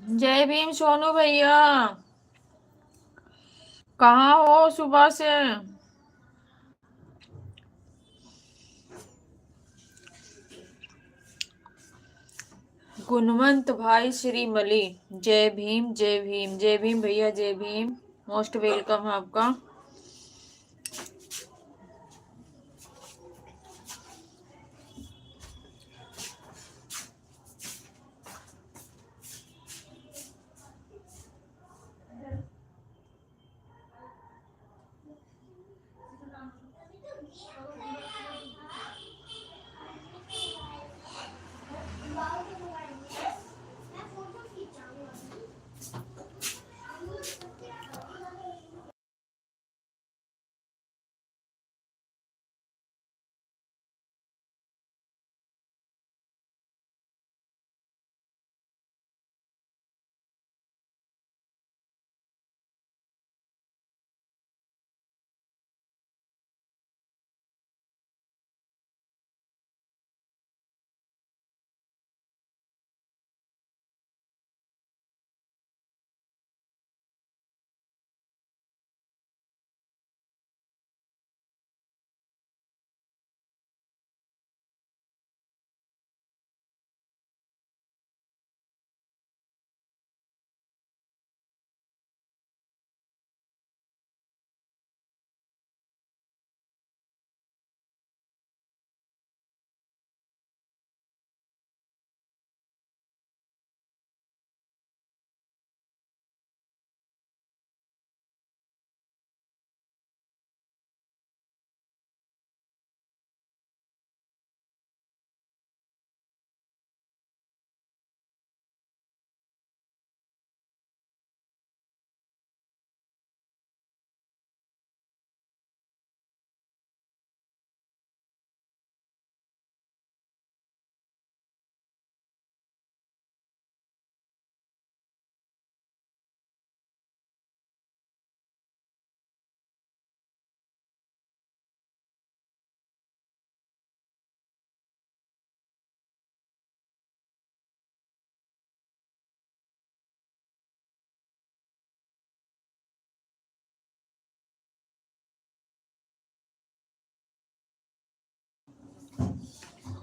जय भीम सोनू भैया। कहाँ हो सुबह से? गुणवंत भाई श्रीमली। जय भीम जय भीम जय भीम भैया जय भीम। मोस्ट वेलकम है आपका।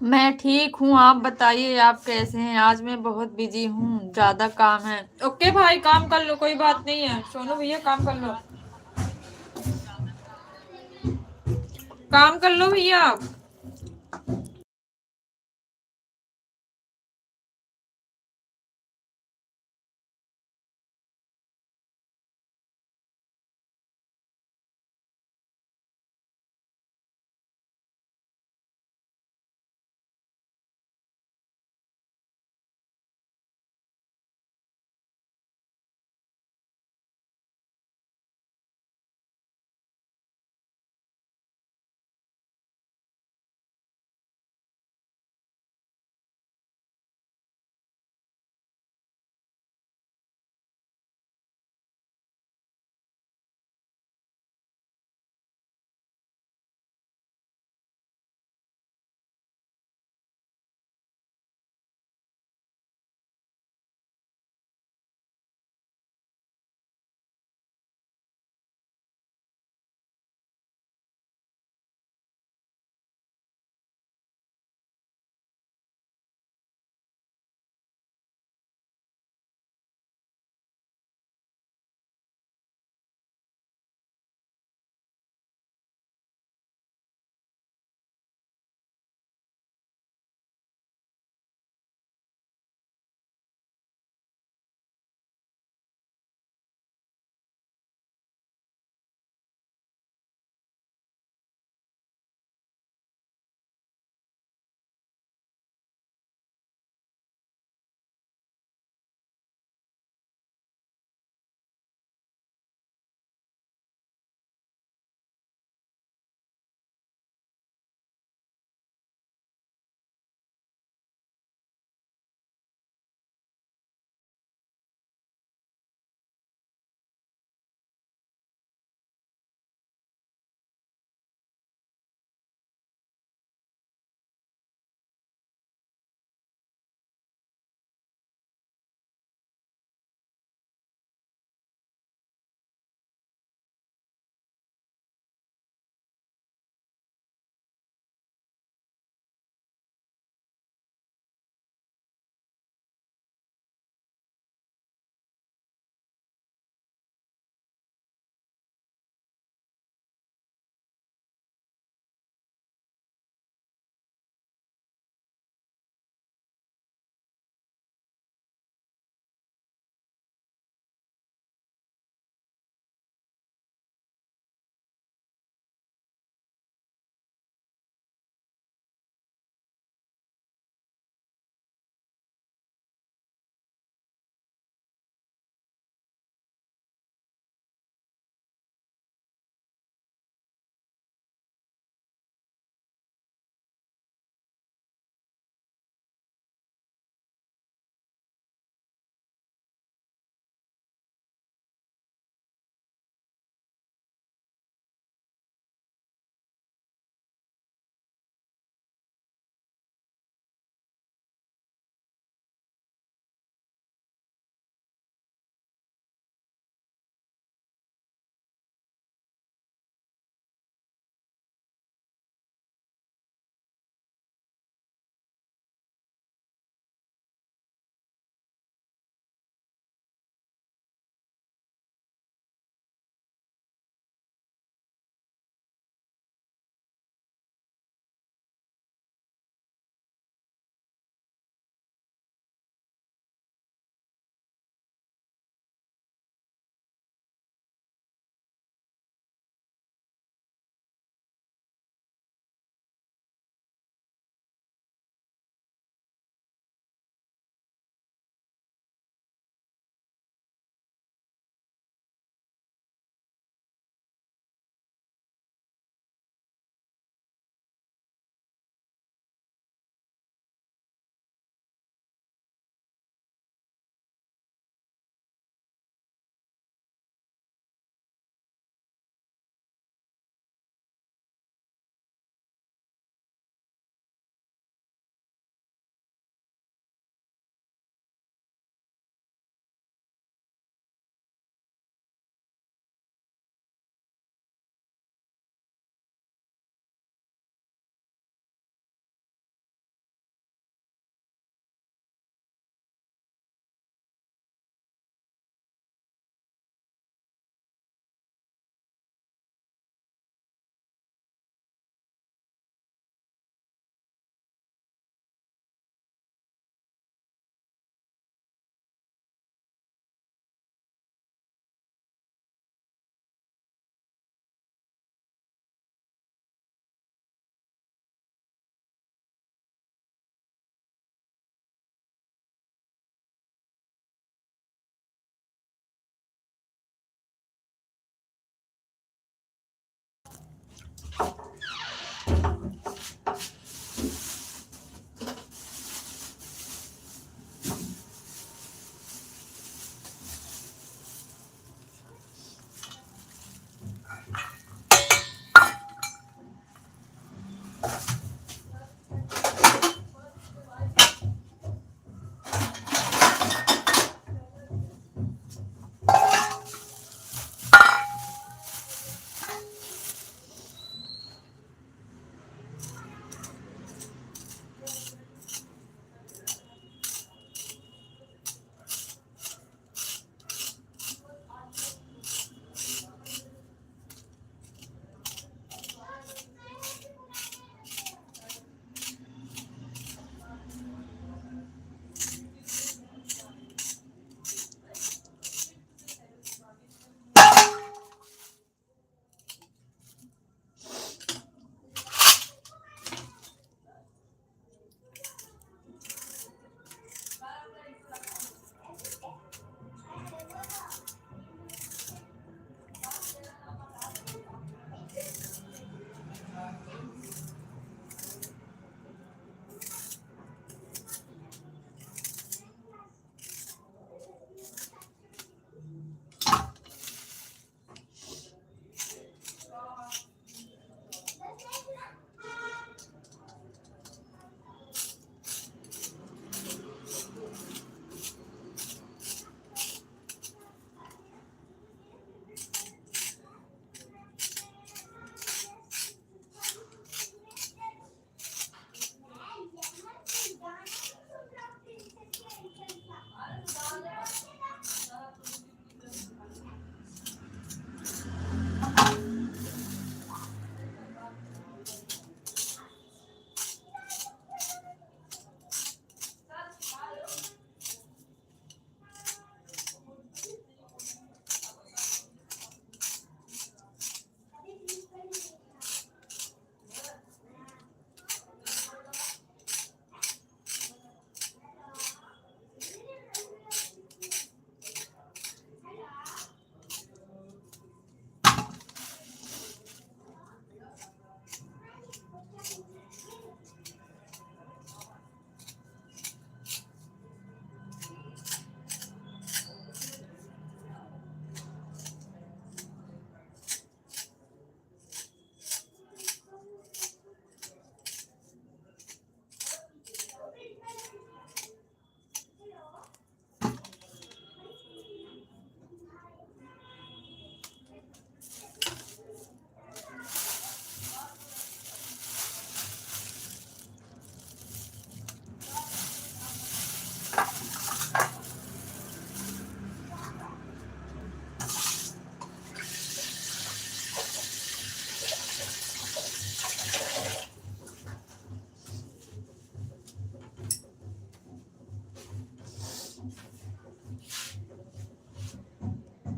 मैं ठीक हूँ, आप बताइए आप कैसे हैं? आज मैं बहुत बिजी हूँ, ज्यादा काम है। ओके भाई, काम कर लो, कोई बात नहीं है। सोनू भैया काम कर लो, काम कर लो भैया आप।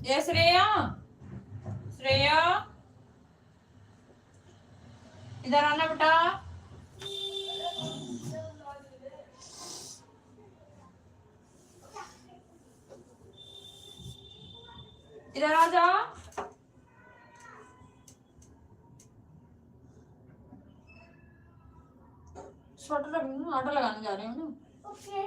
ये श्रेया, श्रेया इधर आना बेटा। इधर आ जा। ऑटो लगाने जा रहे हैं ना। ओके।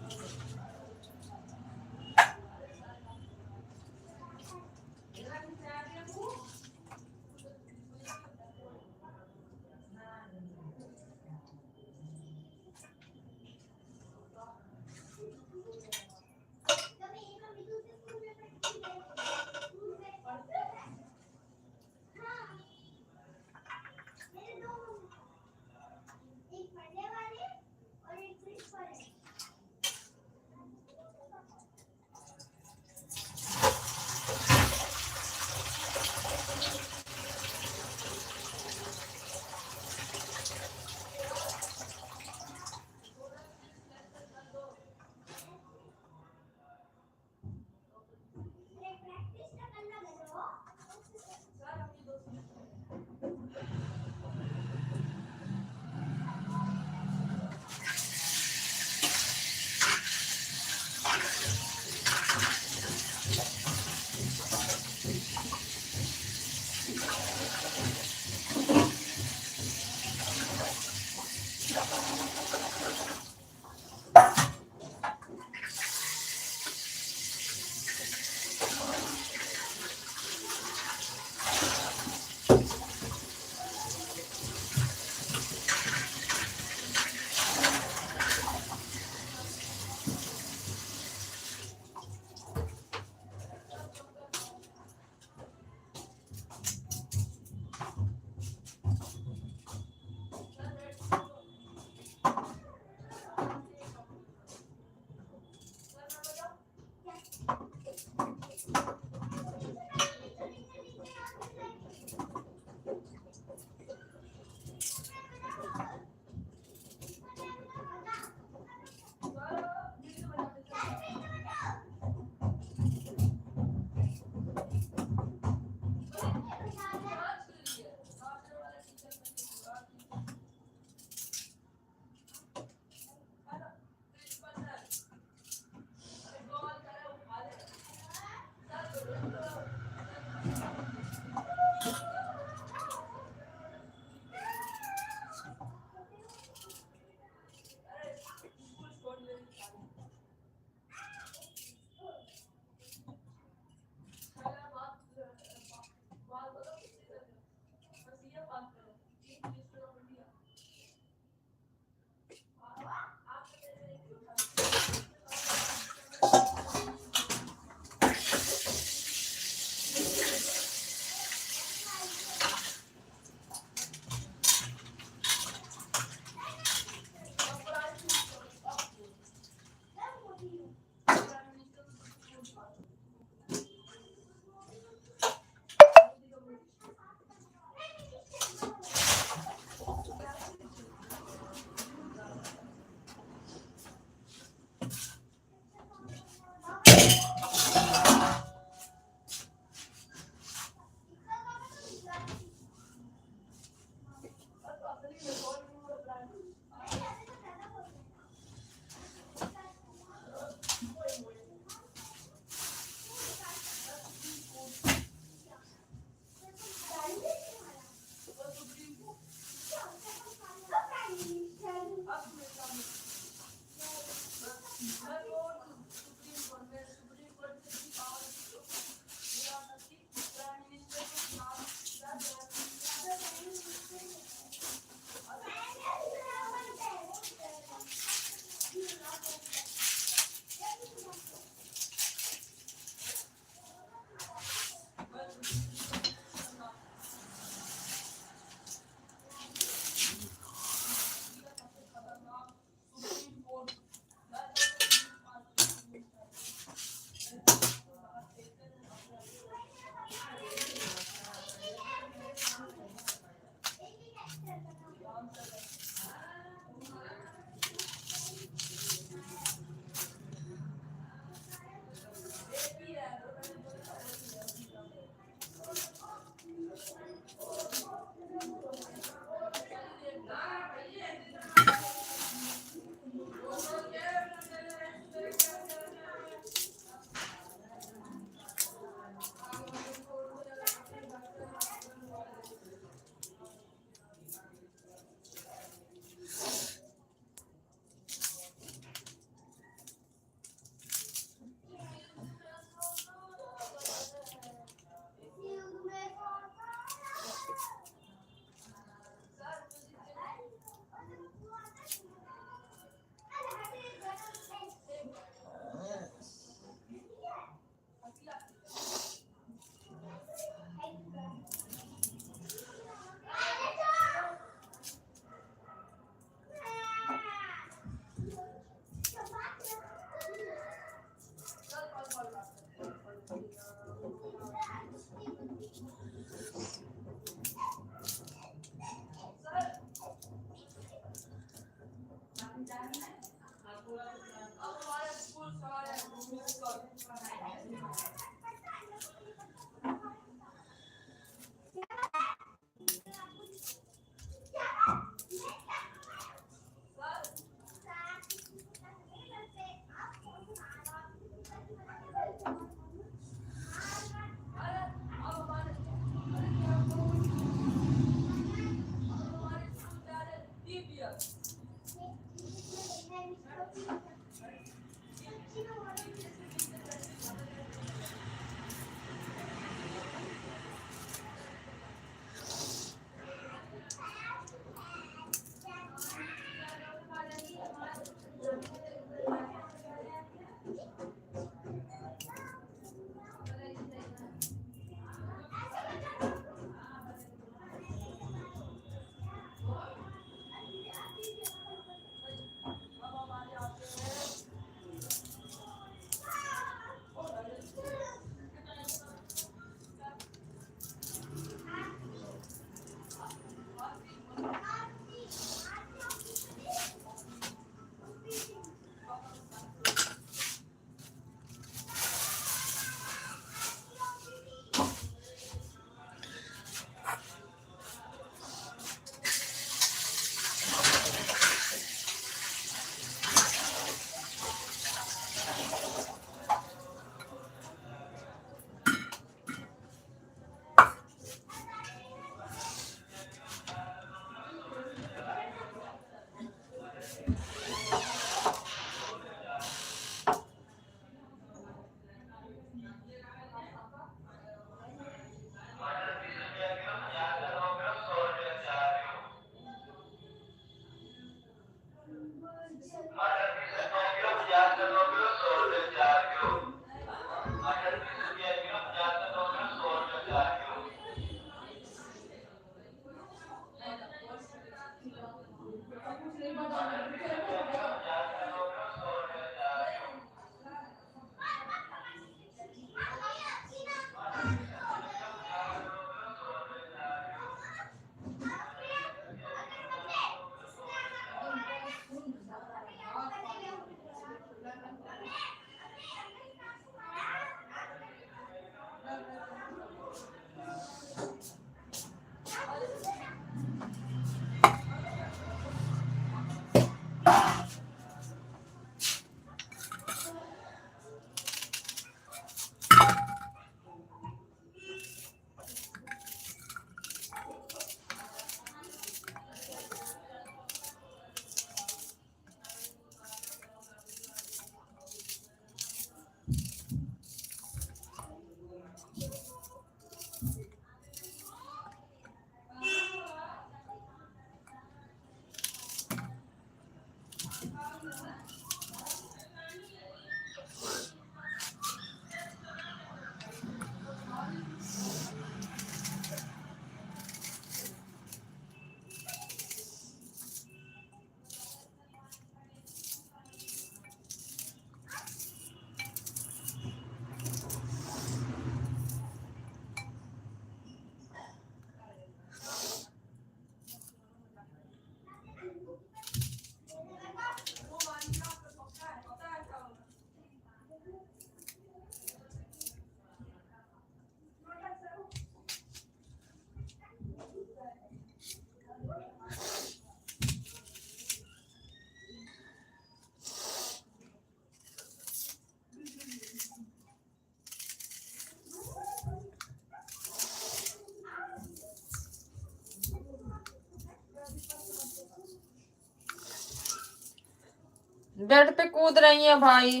बेड पे कूद रही है भाई,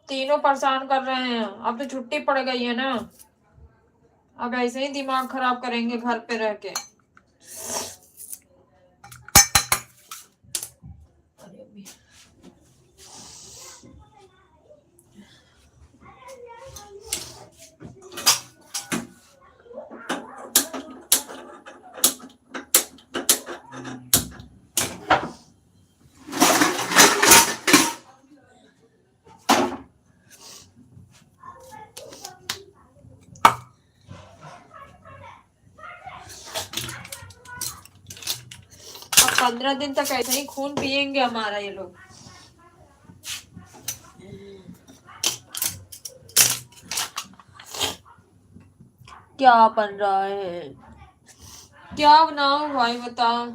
तीनों परेशान कर रहे हैं। अब तो छुट्टी पड़ गई है ना, अब ऐसे ही दिमाग खराब करेंगे घर पे रह के। अब 15 दिन तक ऐसे ही खून पियेंगे हमारा ये लोग। क्या बन रहा है, क्या बनाओ भाई बताओ।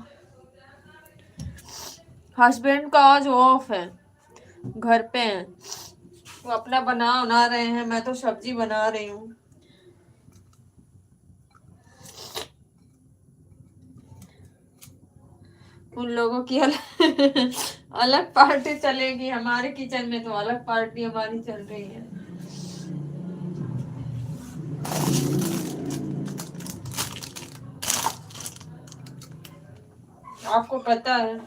हस्बैंड का आज ऑफ है, घर पे हैं, वो अपना बना रहे हैं, मैं तो सब्जी बना रही हूँ। उन लोगों की अलग पार्टी चलेगी, हमारे किचन में तो अलग पार्टी हमारी चल रही है। आपको पता है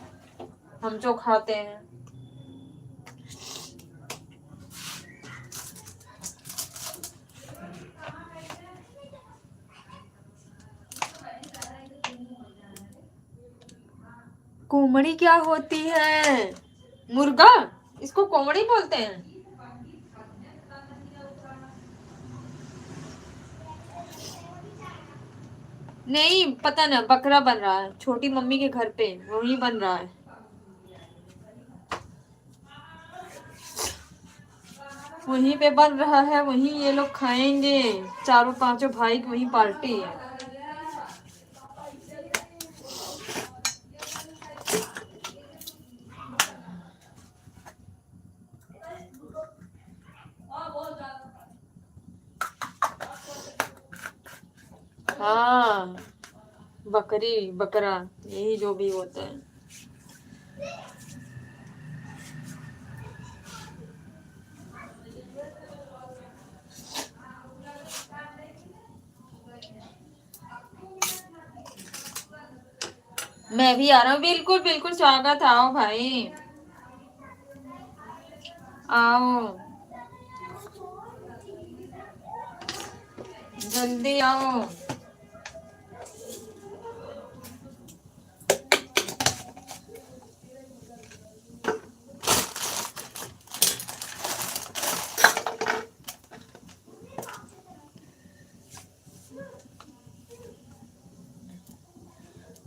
हम जो खाते हैं। कोमड़ी क्या होती है? मुर्गा, इसको कोमड़ी बोलते हैं। नहीं पता ना, बकरा बन रहा है छोटी मम्मी के घर पे, वही बन रहा है। वहीं पे बन रहा है, वहीं ये लोग खाएंगे, चारों पांचों भाई की वहीं पार्टी है। हाँ, बकरी बकरा यही जो भी होता है। मैं भी आ रहा हूँ, बिल्कुल बिल्कुल स्वागत, आओ भाई आओ, जल्दी आओ।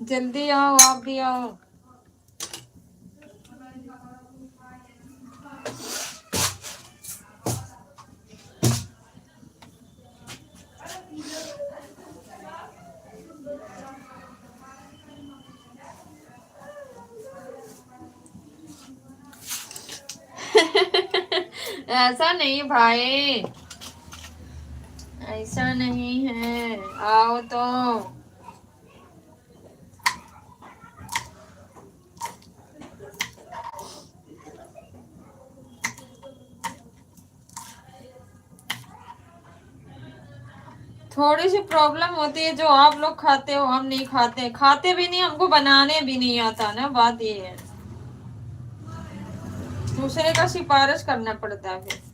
जल्दी आओ, आप भी आओ। ऐसा नहीं भाई, ऐसा नहीं है, आओ तो। थोड़ी सी प्रॉब्लम होती है, जो आप लोग खाते हो हम नहीं खाते, खाते भी नहीं, हमको बनाने भी नहीं आता ना, बात ये है। दूसरे का सिफारिश करना पड़ता है फिर।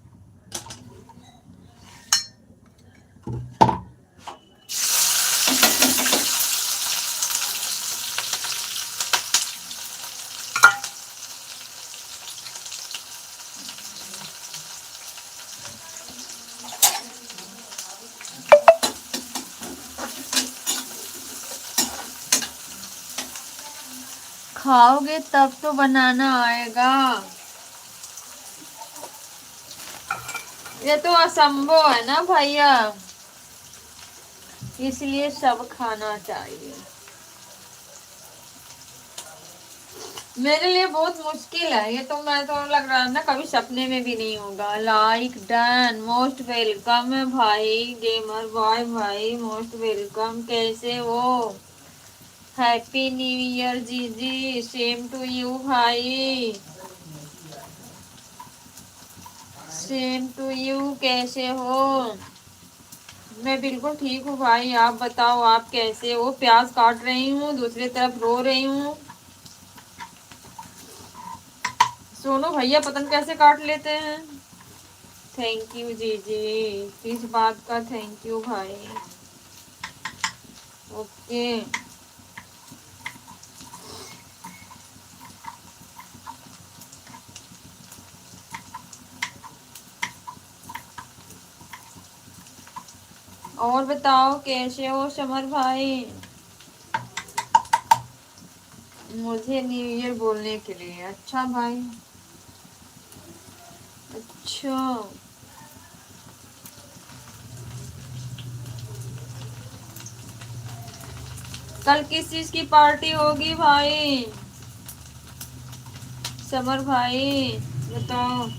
खाओगे तब तो बनाना आएगा, ये तो असंभव है ना भैया, इसलिए सब खाना चाहिए। मेरे लिए बहुत मुश्किल है ये तो, मैं तो लग रहा है ना कभी सपने में भी नहीं होगा। लाइक डन, मोस्ट वेलकम है भाई गेमर बॉय भाई, मोस्ट वेलकम। कैसे हो? हैप्पी न्यू ईयर जीजी, सेम टू यू भाई। सेम टू यू, कैसे हो? मैं बिल्कुल ठीक हूँ भाई, आप बताओ आप कैसे हो? प्याज काट रही हूँ, दूसरी तरफ रो रही हूँ। सोनू भैया पता नहीं कैसे काट लेते हैं। थैंक यू जी जी, किस बात का थैंक यू भाई। ओके। और बताओ कैसे हो समर भाई? मुझे न्यू ईयर बोलने के लिए, अच्छा भाई, अच्छा। कल किस चीज की पार्टी होगी भाई? समर भाई बताओ।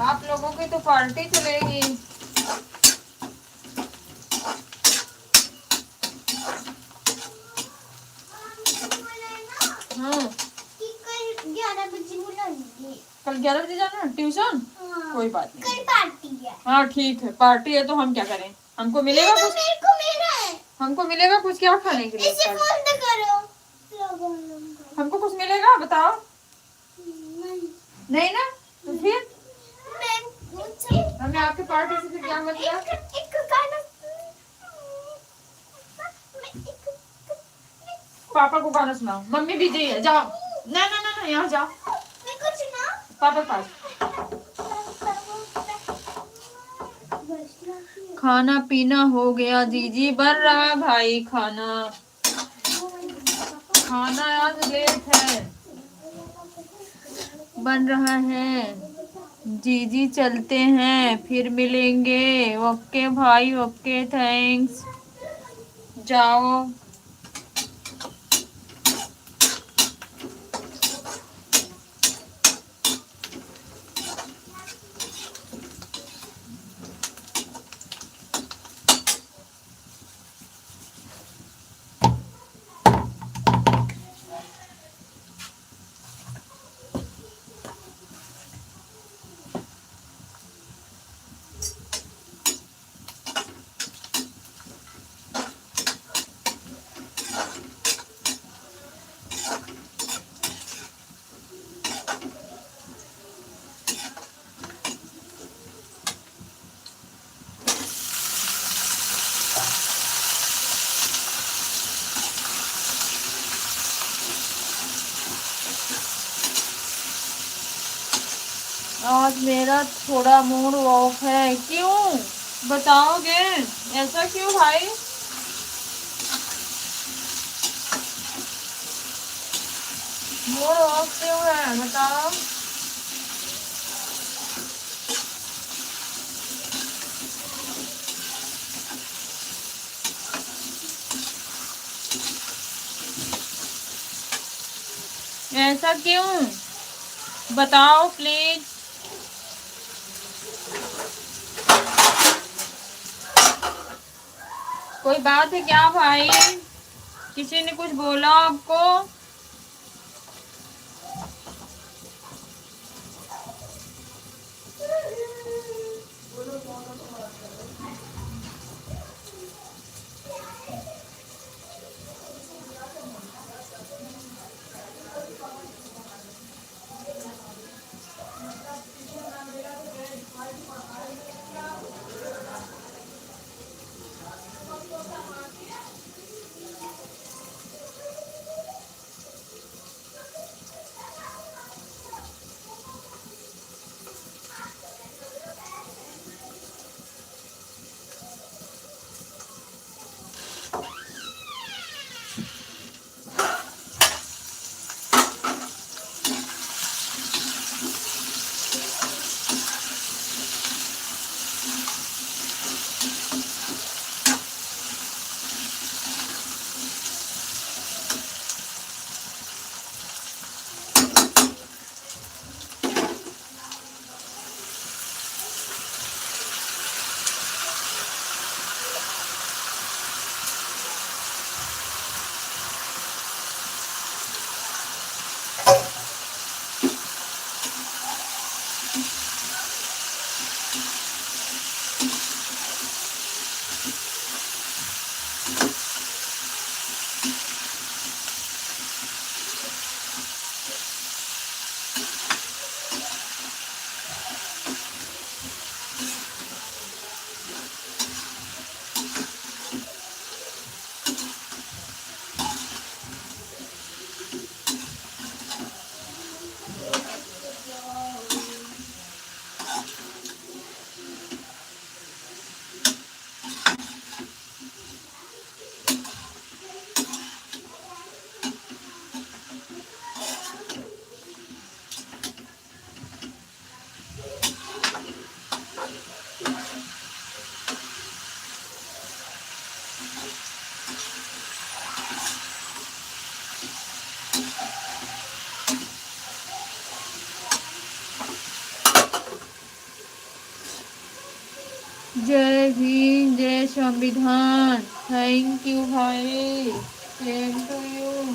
आप लोगों की तो पार्टी चलेगी। हाँ, कल 11 बजे बुलाएंगे। कल 11 बजे जाना है ट्यूशन? हाँ। कोई बात नहीं, कल पार्टी है। हाँ ठीक है, पार्टी है तो हम क्या करें? हमको मिलेगा कुछ? मेरे को मिला है। हमको मिलेगा कुछ क्या खाने के लिए? इसे फोन पे करो। हमको कुछ मिलेगा बताओ? नहीं। नहीं ना, तो फिर हमें आपके पार्टी से फिर क्या मतलब? एक गाना। पापा को गाना सुनाओ, मम्मी बिजी है, जाओ। ना ना ना ना, यहाँ जाओ, पापा पास। खाना पीना हो गया जीजी, बन रहा है भाई खाना। खाना आज लेट है, बन रहा है। जीजी चलते हैं, फिर मिलेंगे। ओके भाई, ओके, थैंक्स। जाओ। आज मेरा थोड़ा मूड ऑफ है, क्यों बताओगे? ऐसा क्यों भाई? मूड ऑफ क्यों है बताओ? ऐसा क्यों बताओ प्लीज। कोई बात है क्या भाई? किसी ने कुछ बोला आपको? जय भीम, जय संविधान। थैंक यू भाई, सेम टू यू।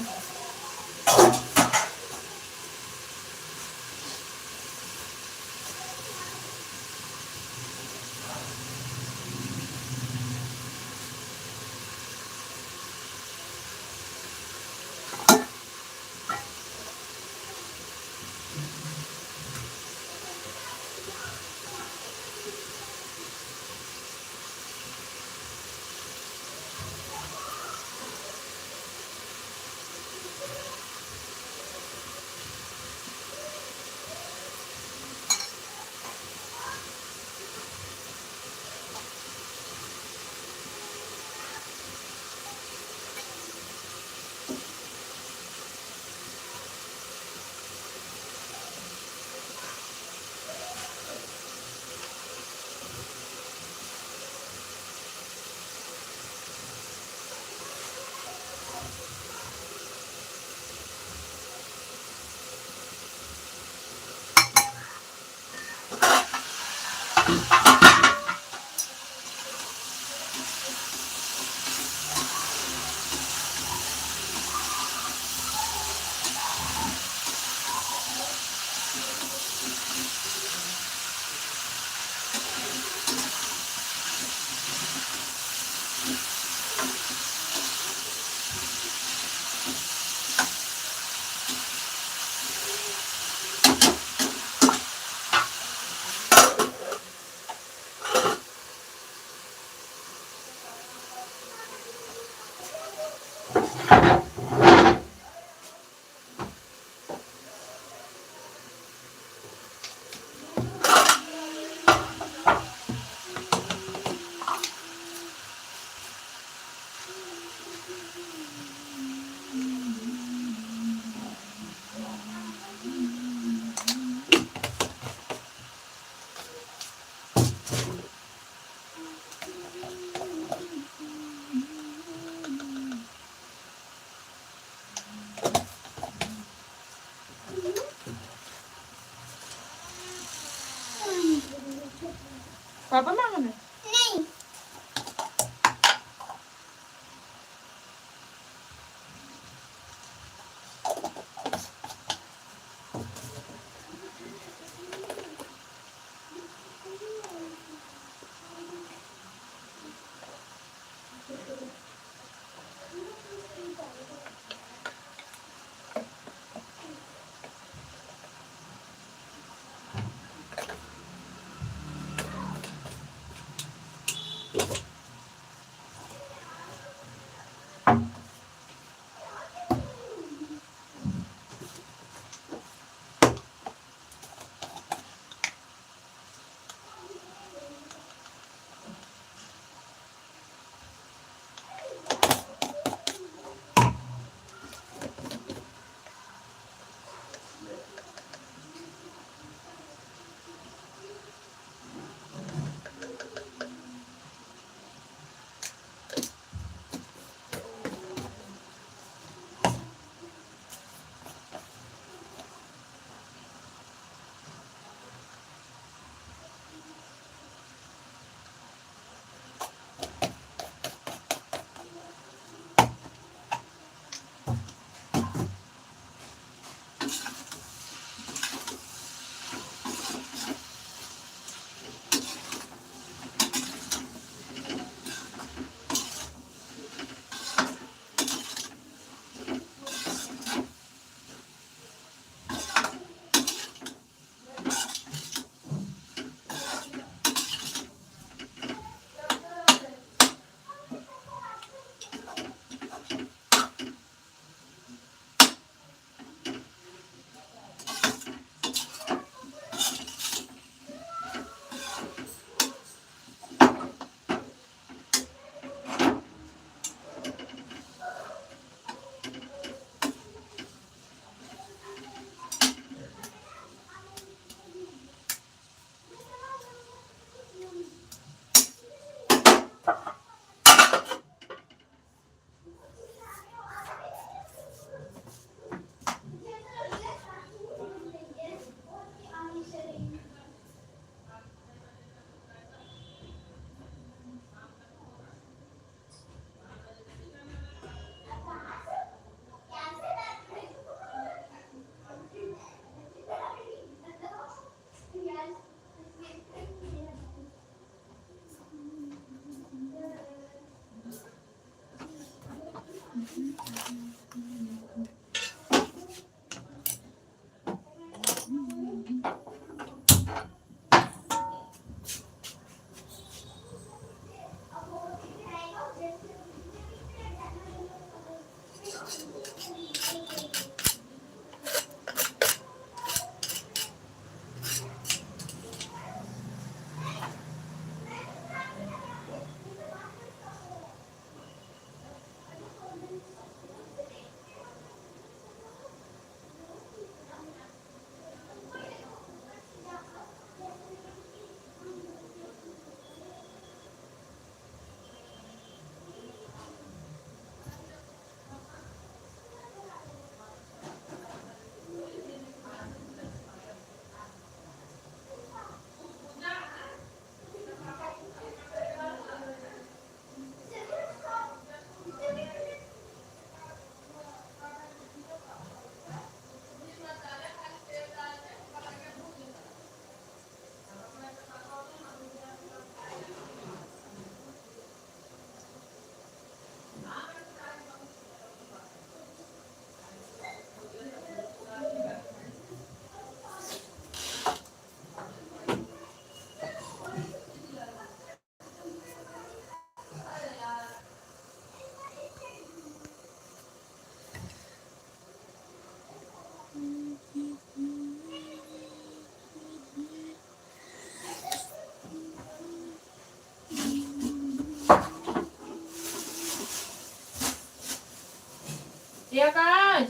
ये आकाश,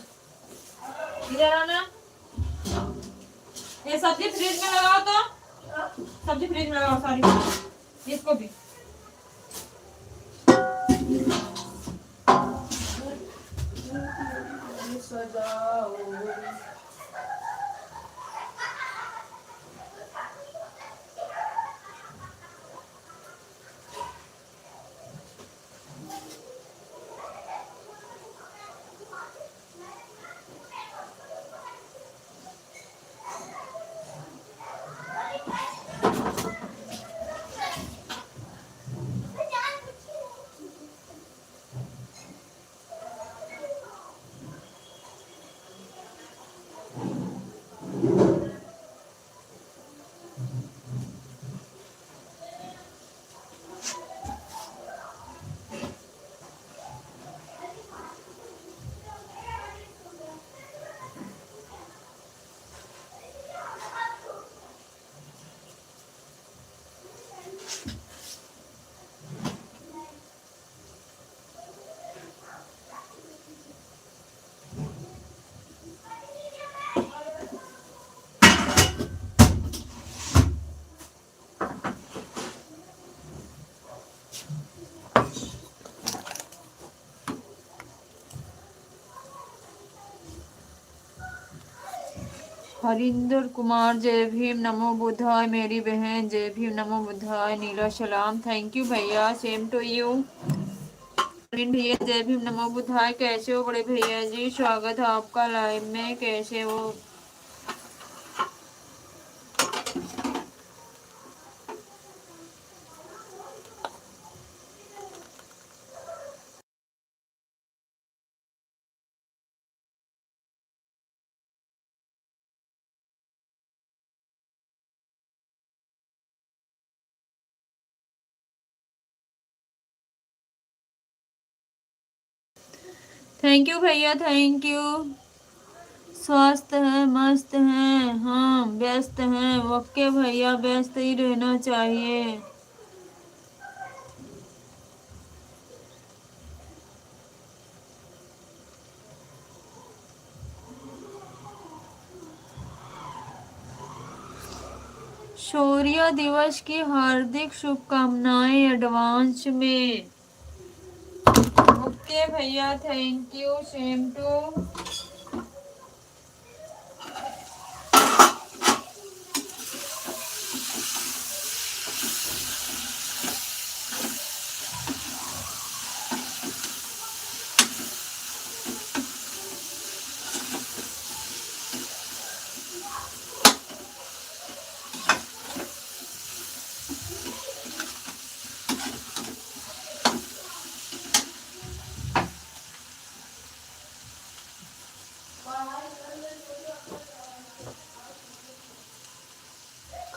इधर आना। ये सब्जी फ्रिज में लगाओ तो, सब्जी फ्रिज में लगाओ सारी, इसको भी। हरिंदर कुमार, जय भीम, नमो बुद्धाय। मेरी बहन, जय भीम, नमो बुद्धाय। नीला सलाम, थैंक यू भैया, सेम टू यू। भैया, जय भीम, नमो बुद्धाय। कैसे हो बड़े भैया जी? स्वागत है आपका लाइव में। कैसे हो? थैंक यू भैया, थैंक यू। स्वस्थ है, मस्त है, हाँ व्यस्त हैं। ओके भैया, व्यस्त ही रहना चाहिए। शौर्य दिवस की हार्दिक शुभकामनाएं एडवांस में। ओके भैया, थैंक यू, सेम टू।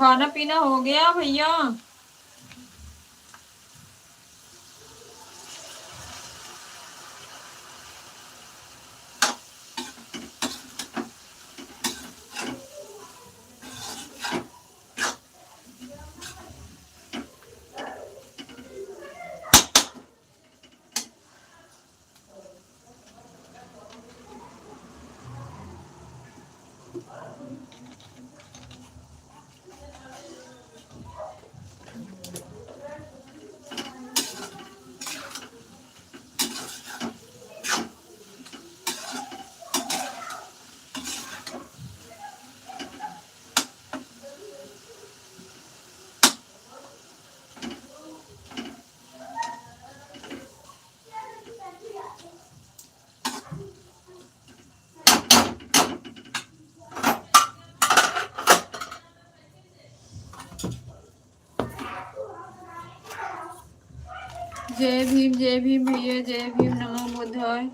खाना पीना हो गया भैया? जय भीम भैया, जय भीम, नमो बुद्धाय।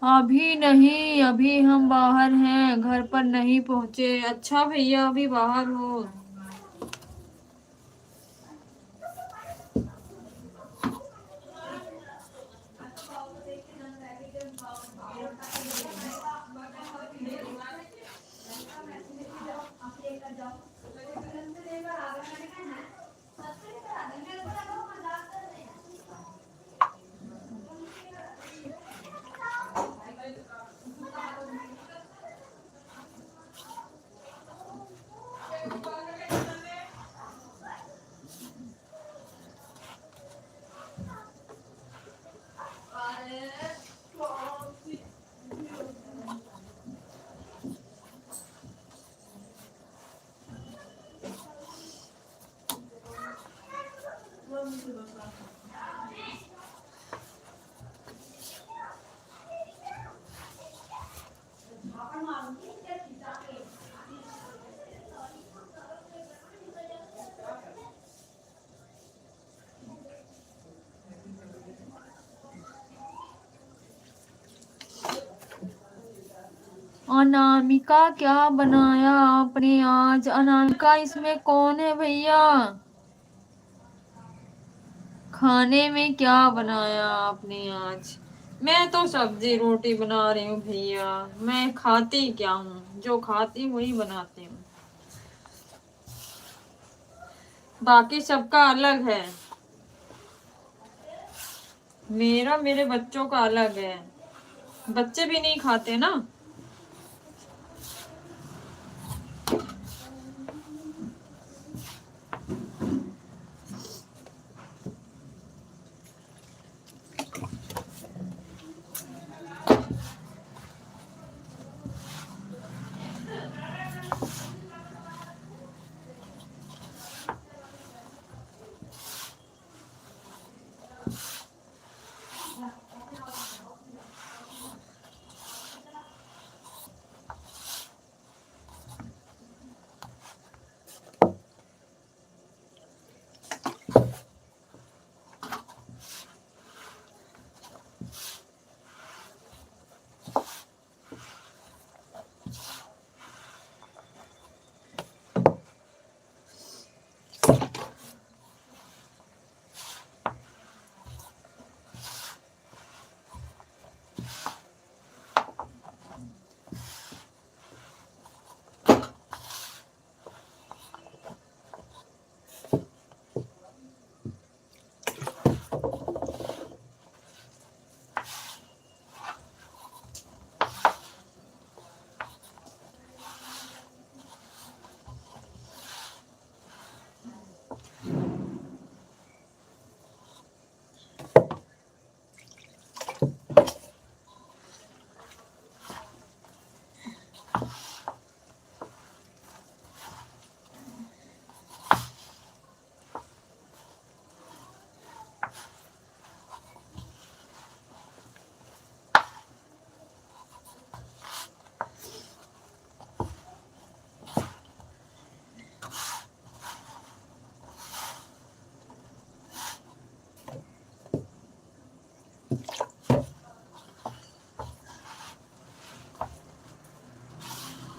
अभी नहीं, अभी हम बाहर हैं, घर पर नहीं पहुंचे। अच्छा भैया, अभी बाहर हो? अनामिका, क्या बनाया आपने आज? अनामिका, इसमें कौन है भैया? खाने में क्या बनाया आपने आज? मैं तो सब्जी रोटी बना रही हूँ भैया। मैं खाती क्या हूँ, जो खाती हूँ वही बनाती हूँ। बाकी सबका अलग है, मेरा मेरे बच्चों का अलग है। बच्चे भी नहीं खाते ना।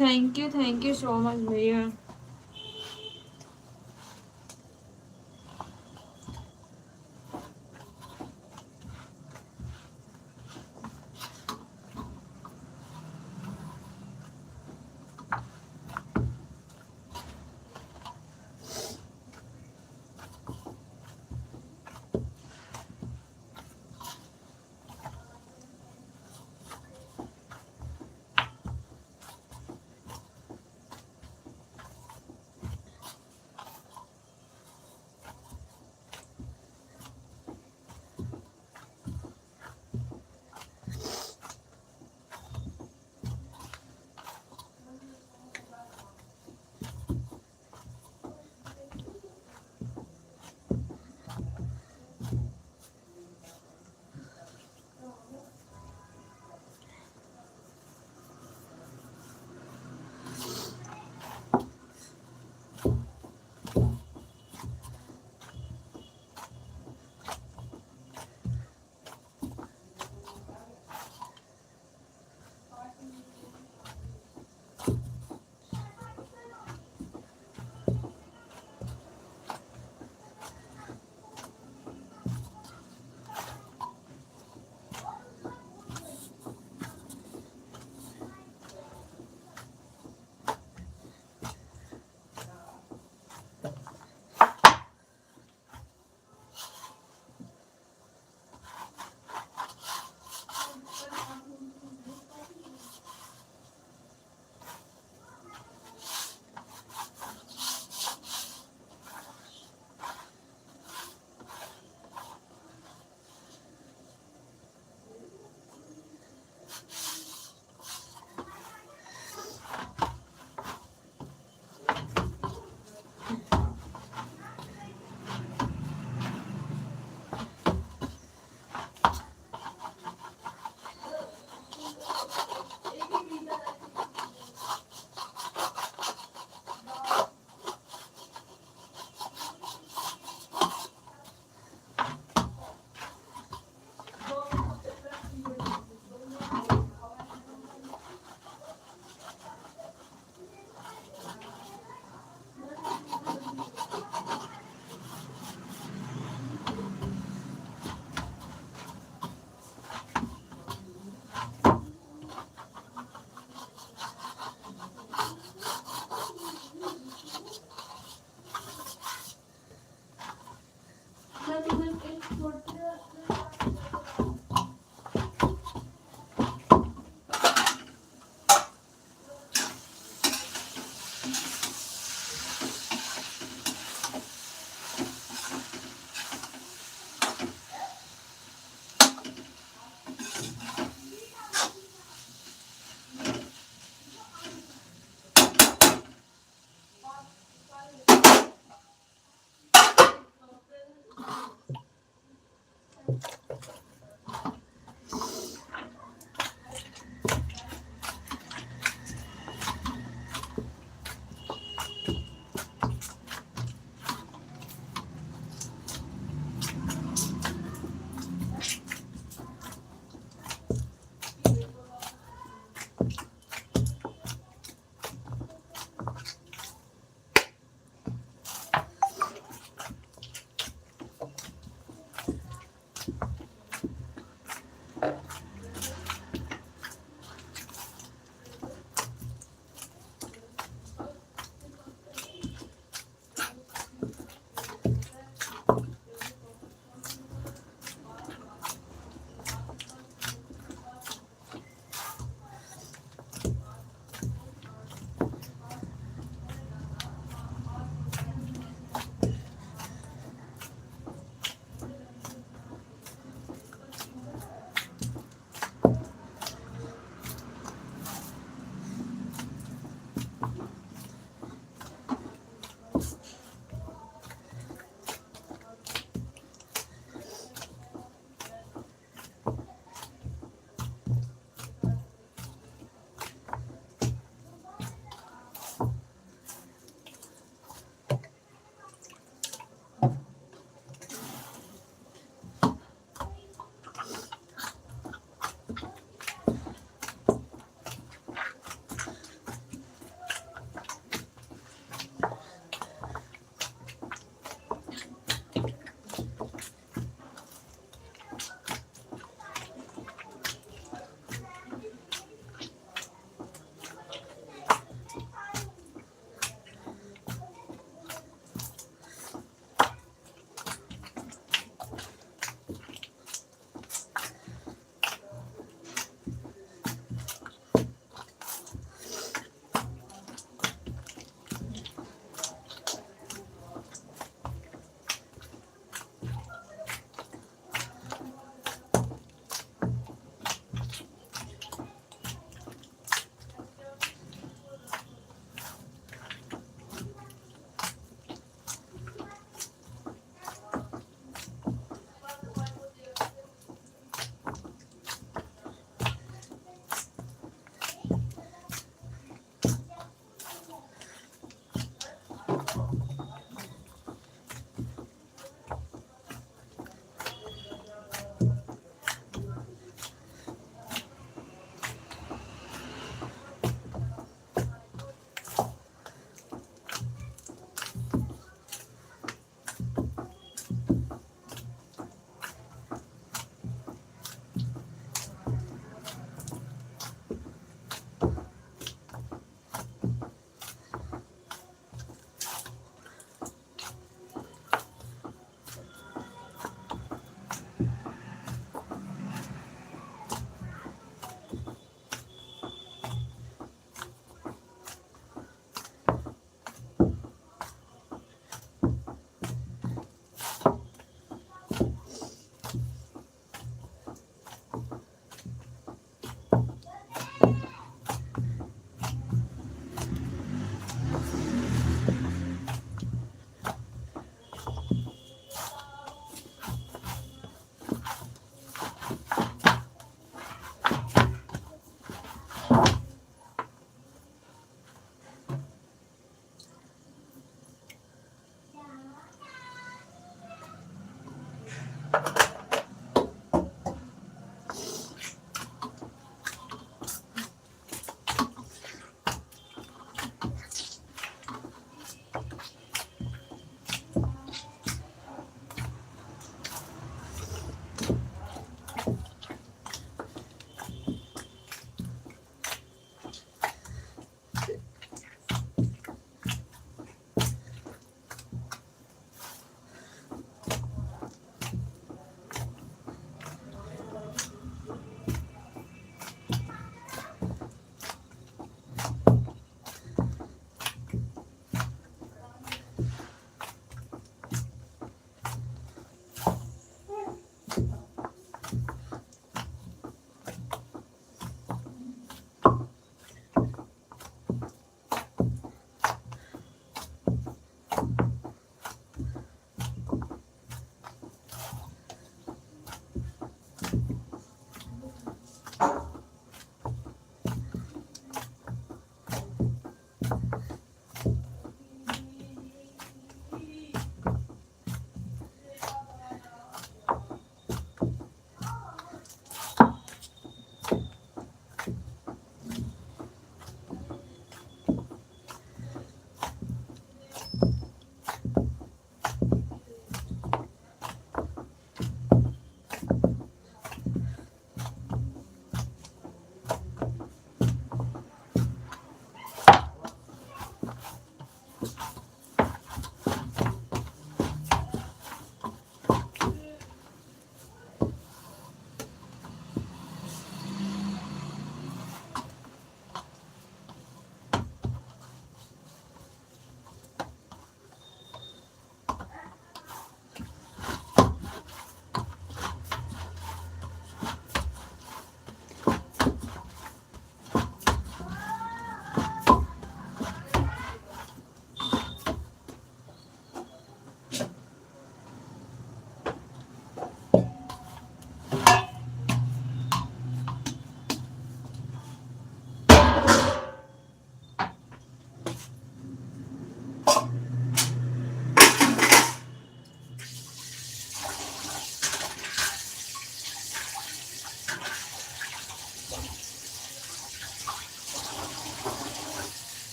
थैंक यू सो मच भैया।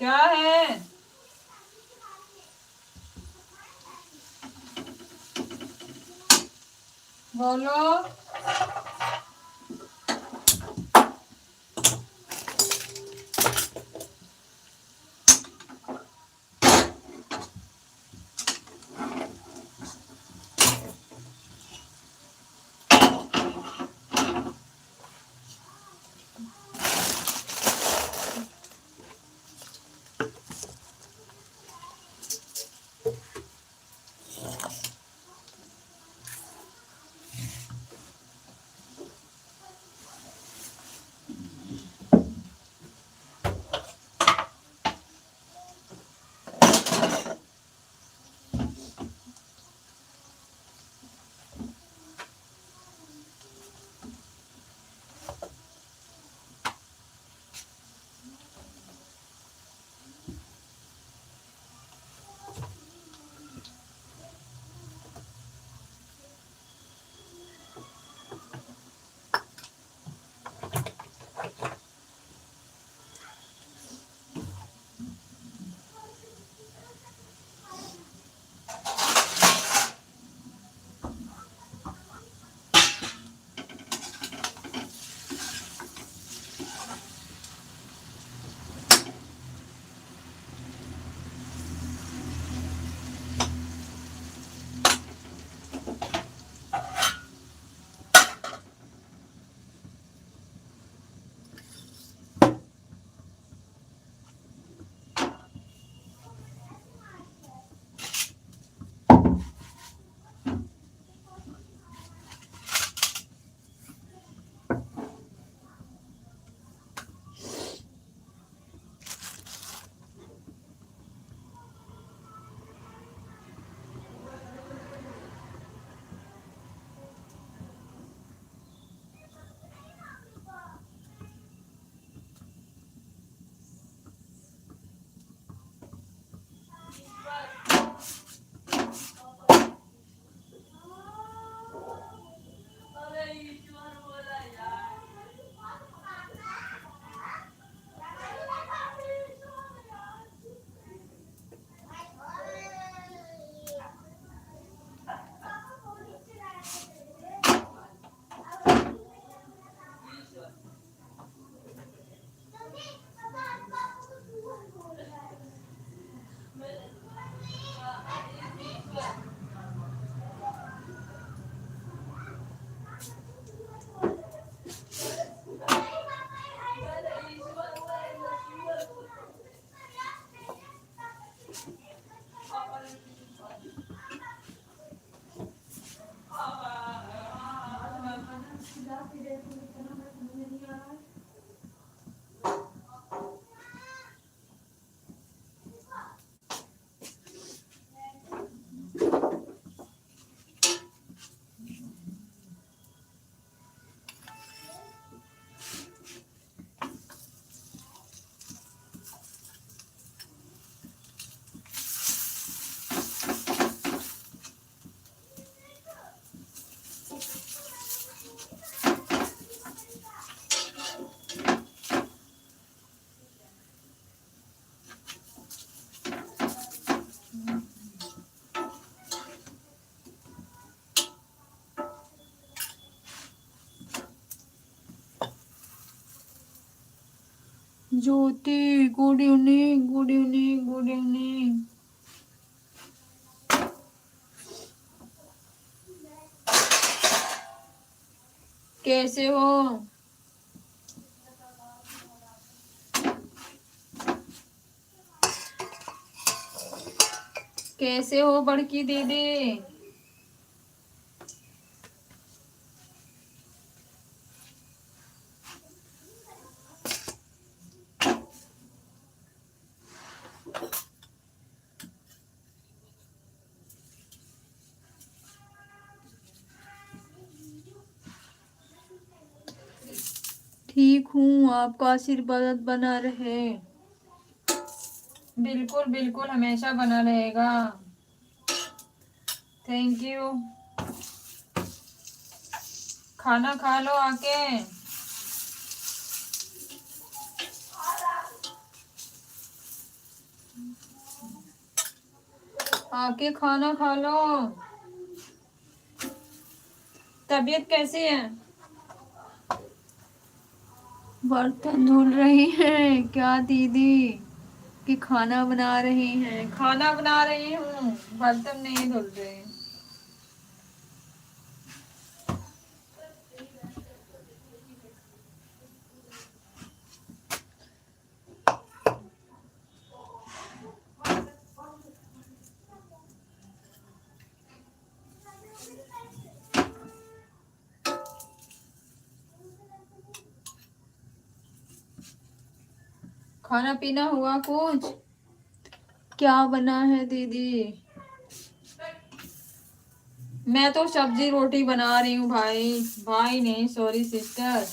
क्या है? बोलो। Jyoti, good evening, good evening, good evening. कैसे हो? कैसे हो बड़की दीदी? ठीक हूँ, आपका आशीर्वाद बना रहे। बिल्कुल बिल्कुल, हमेशा बना रहेगा। Thank you. खाना खा लो आके। आके खाना खा लो। तबीयत कैसी है? बर्तन धुल रही है क्या दीदी? कि खाना बना रही हैं? खाना बना रही हूँ, बर्तन नहीं धुल रहे। खाना पीना हुआ कुछ? क्या बना है दीदी? मैं तो सब्जी रोटी बना रही हूँ भाई। भाई नहीं, सॉरी सिस्टर।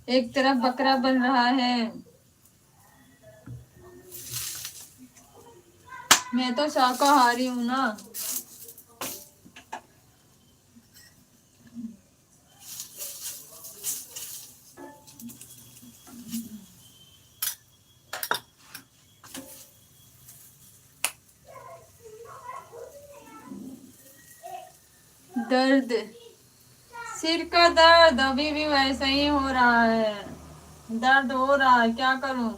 एक तरफ बकरा बन रहा है। मैं तो शाकाहारी हूँ ना। दर्द, सिर का दर्द अभी भी वैसा ही हो रहा है। दर्द हो रहा है, क्या करूं?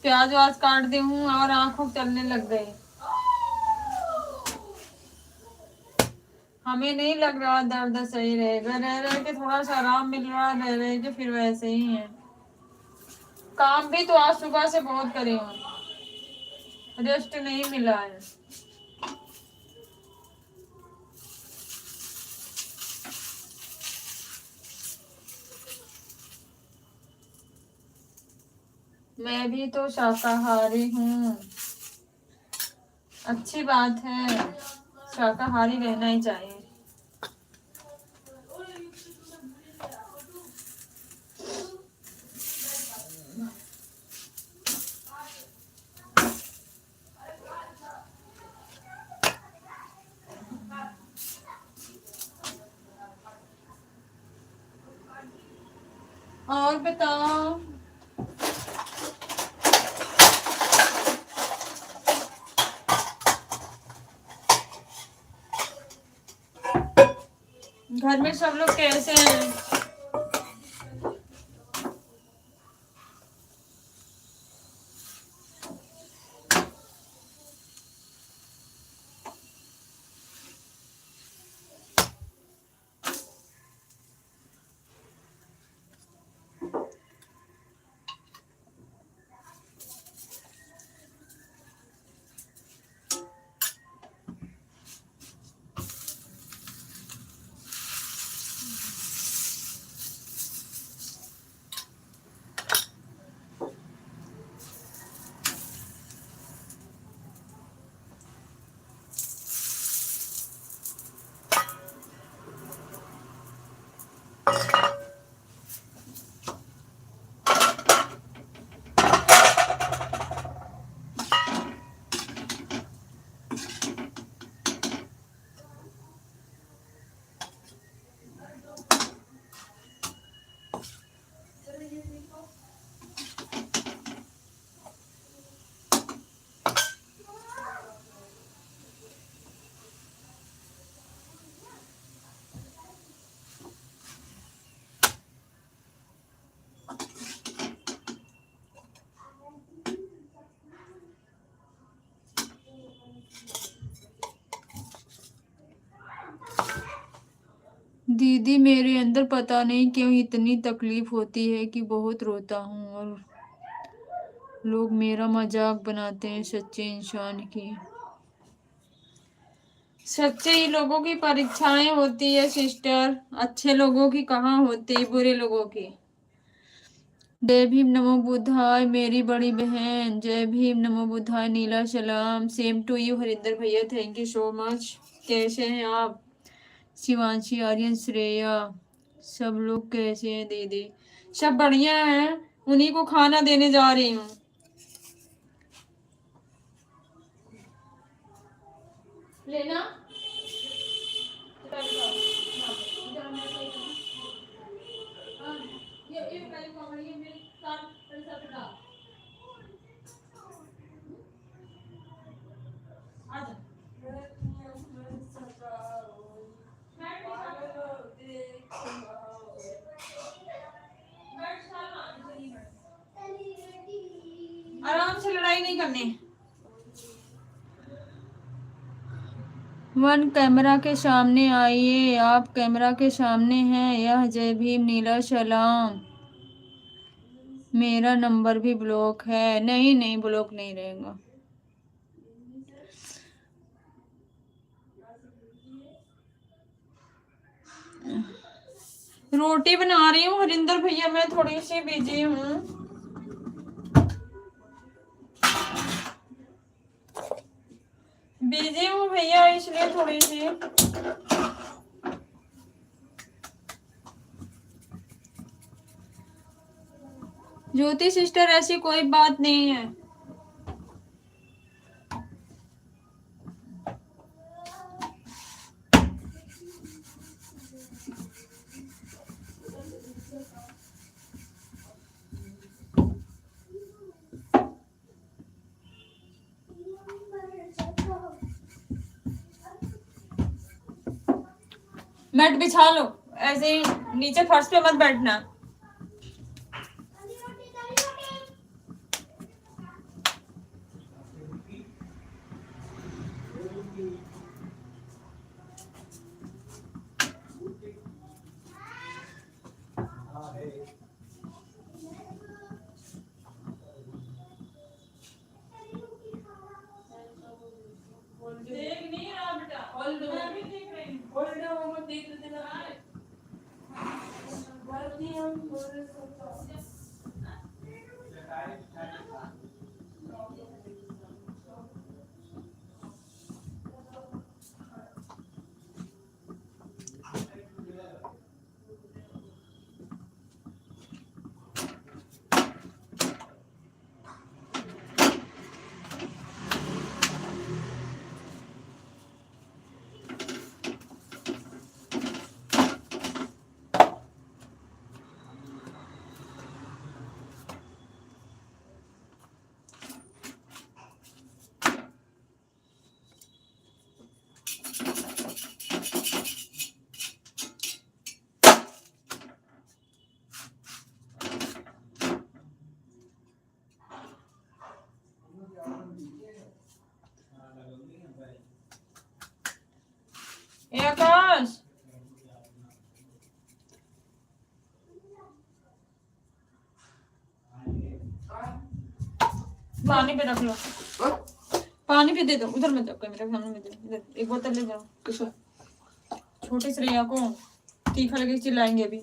प्याज वाज काट दी हूँ और आंखों चलने लग गई। हमें नहीं लग रहा दर्द सही रहेगा। रह रहे के थोड़ा सा आराम मिल रहा, रह रहे के फिर वैसे ही है। काम भी तो आज सुबह से बहुत करे हूँ, रेस्ट नहीं मिला है। मैं भी तो शाकाहारी हूँ। अच्छी बात है, शाकाहारी रहना ही चाहिए। और बताओ। घर में सब लोग कैसे हैं? दीदी मेरे अंदर पता नहीं क्यों इतनी तकलीफ होती है कि बहुत रोता हूँ और लोग मेरा मजाक बनाते हैं। सच्चे इंसान की, सच्चे ही लोगों की परीक्षाएं होती है सिस्टर। अच्छे लोगों की कहाँ होती, बुरे लोगों की। जय भीम नमो बुद्धाय मेरी बड़ी बहन। जय भीम नमो बुद्धाय। नीला सलाम। सेम टू यू हरिंदर भैया, थैंक यू सो मच। कैसे हैं आप? शिवांशी, आर्यन, श्रेया, सब लोग कैसे हैं दीदी? सब बढ़िया हैं। उन्हीं को खाना देने जा रही हूँ। लेना लाइक नहीं करने। वन कैमरा के सामने आइए, आप कैमरा के सामने हैं। यह जय भीम नीला सलाम। मेरा नंबर भी ब्लॉक है। नहीं नहीं, ब्लॉक नहीं रहेगा। रोटी बना रही हूँ हरिंदर भैया, मैं थोड़ी सी बिजी हूँ। बिजी हूँ भैया, इसलिए थोड़ी सी। ज्योति सिस्टर, ऐसी कोई बात नहीं है। मैट बिछा लो, ऐसे ही नीचे फर्श पे मत बैठना। देख नहीं रहा बेटा, मैं भी देख रही हूँ। देख लेते ना। आकाश, पानी पे रख लो। पानी पे दे दो, उधर मत रखो, मेरे सामने में दे। इधर एक बोतल ले जाओ। किसको? छोटी श्रेया को। तीखा लगे चिल्लाएंगे अभी।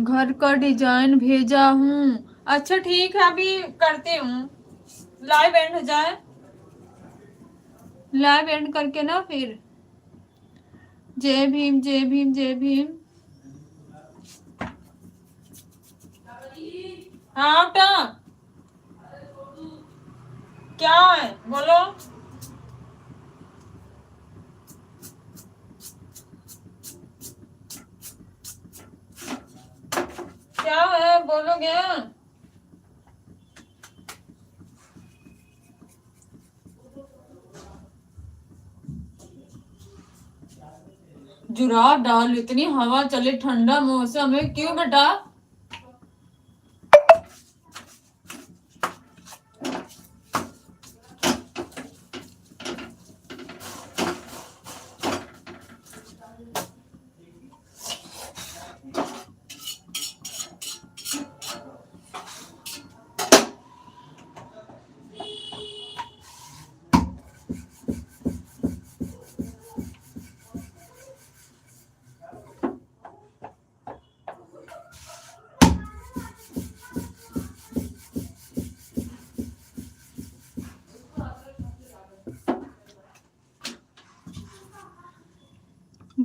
घर का डिजाइन भेजा हूँ। अच्छा ठीक है, अभी करती हूँ। लाइव एंड हो जाए, लाइव एंड करके ना फिर। जय भीम जय भीम जय भीम। हाँ बेटा, क्या है बोलो। क्या है बोलोगे? जुराब डाल, इतनी हवा चले, ठंडा मौसम है, क्यों बेटा?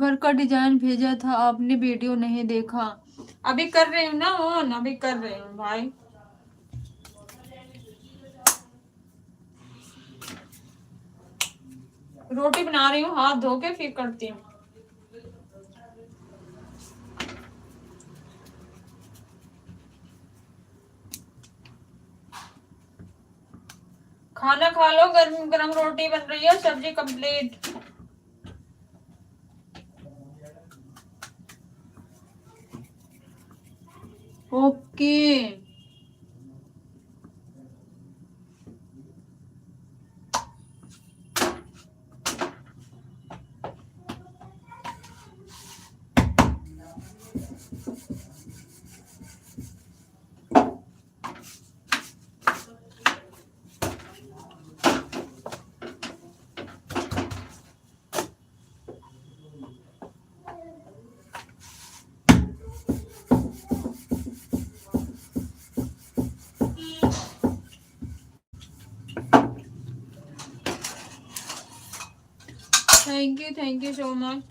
घर का डिजाइन भेजा था आपने, वीडियो नहीं देखा। अभी कर रही हूँ ना ऑन, अभी कर रही हूँ भाई। रोटी बना रही हूँ, हाथ धो के फिर करती हूँ। खाना खा लो, गरम गरम रोटी बन रही है, सब्जी complete. Okay. Thank you so much.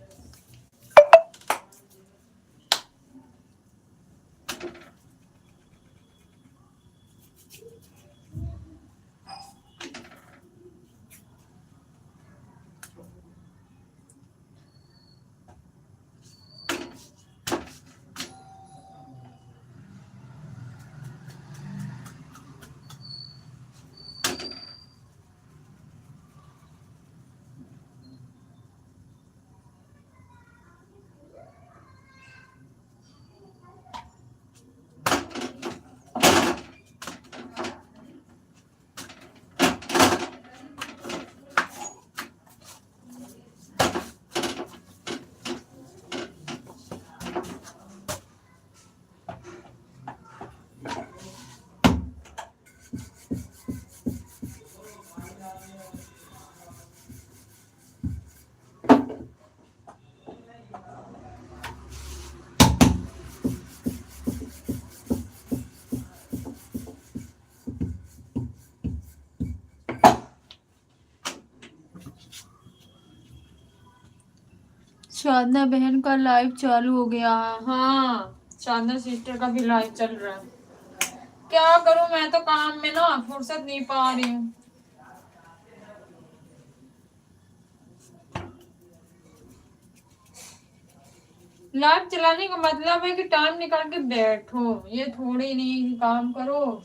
Sadhana बहन का लाइव चालू हो गया। हाँ, साधना सिस्टर का भी लाइव चल रहा है। क्या करूं, मैं तो काम में ना फुर्सत नहीं पा रही हूँ। लाइव चलाने का मतलब है कि टाइम निकाल के बैठो, ये थोड़ी नहीं कि काम करो।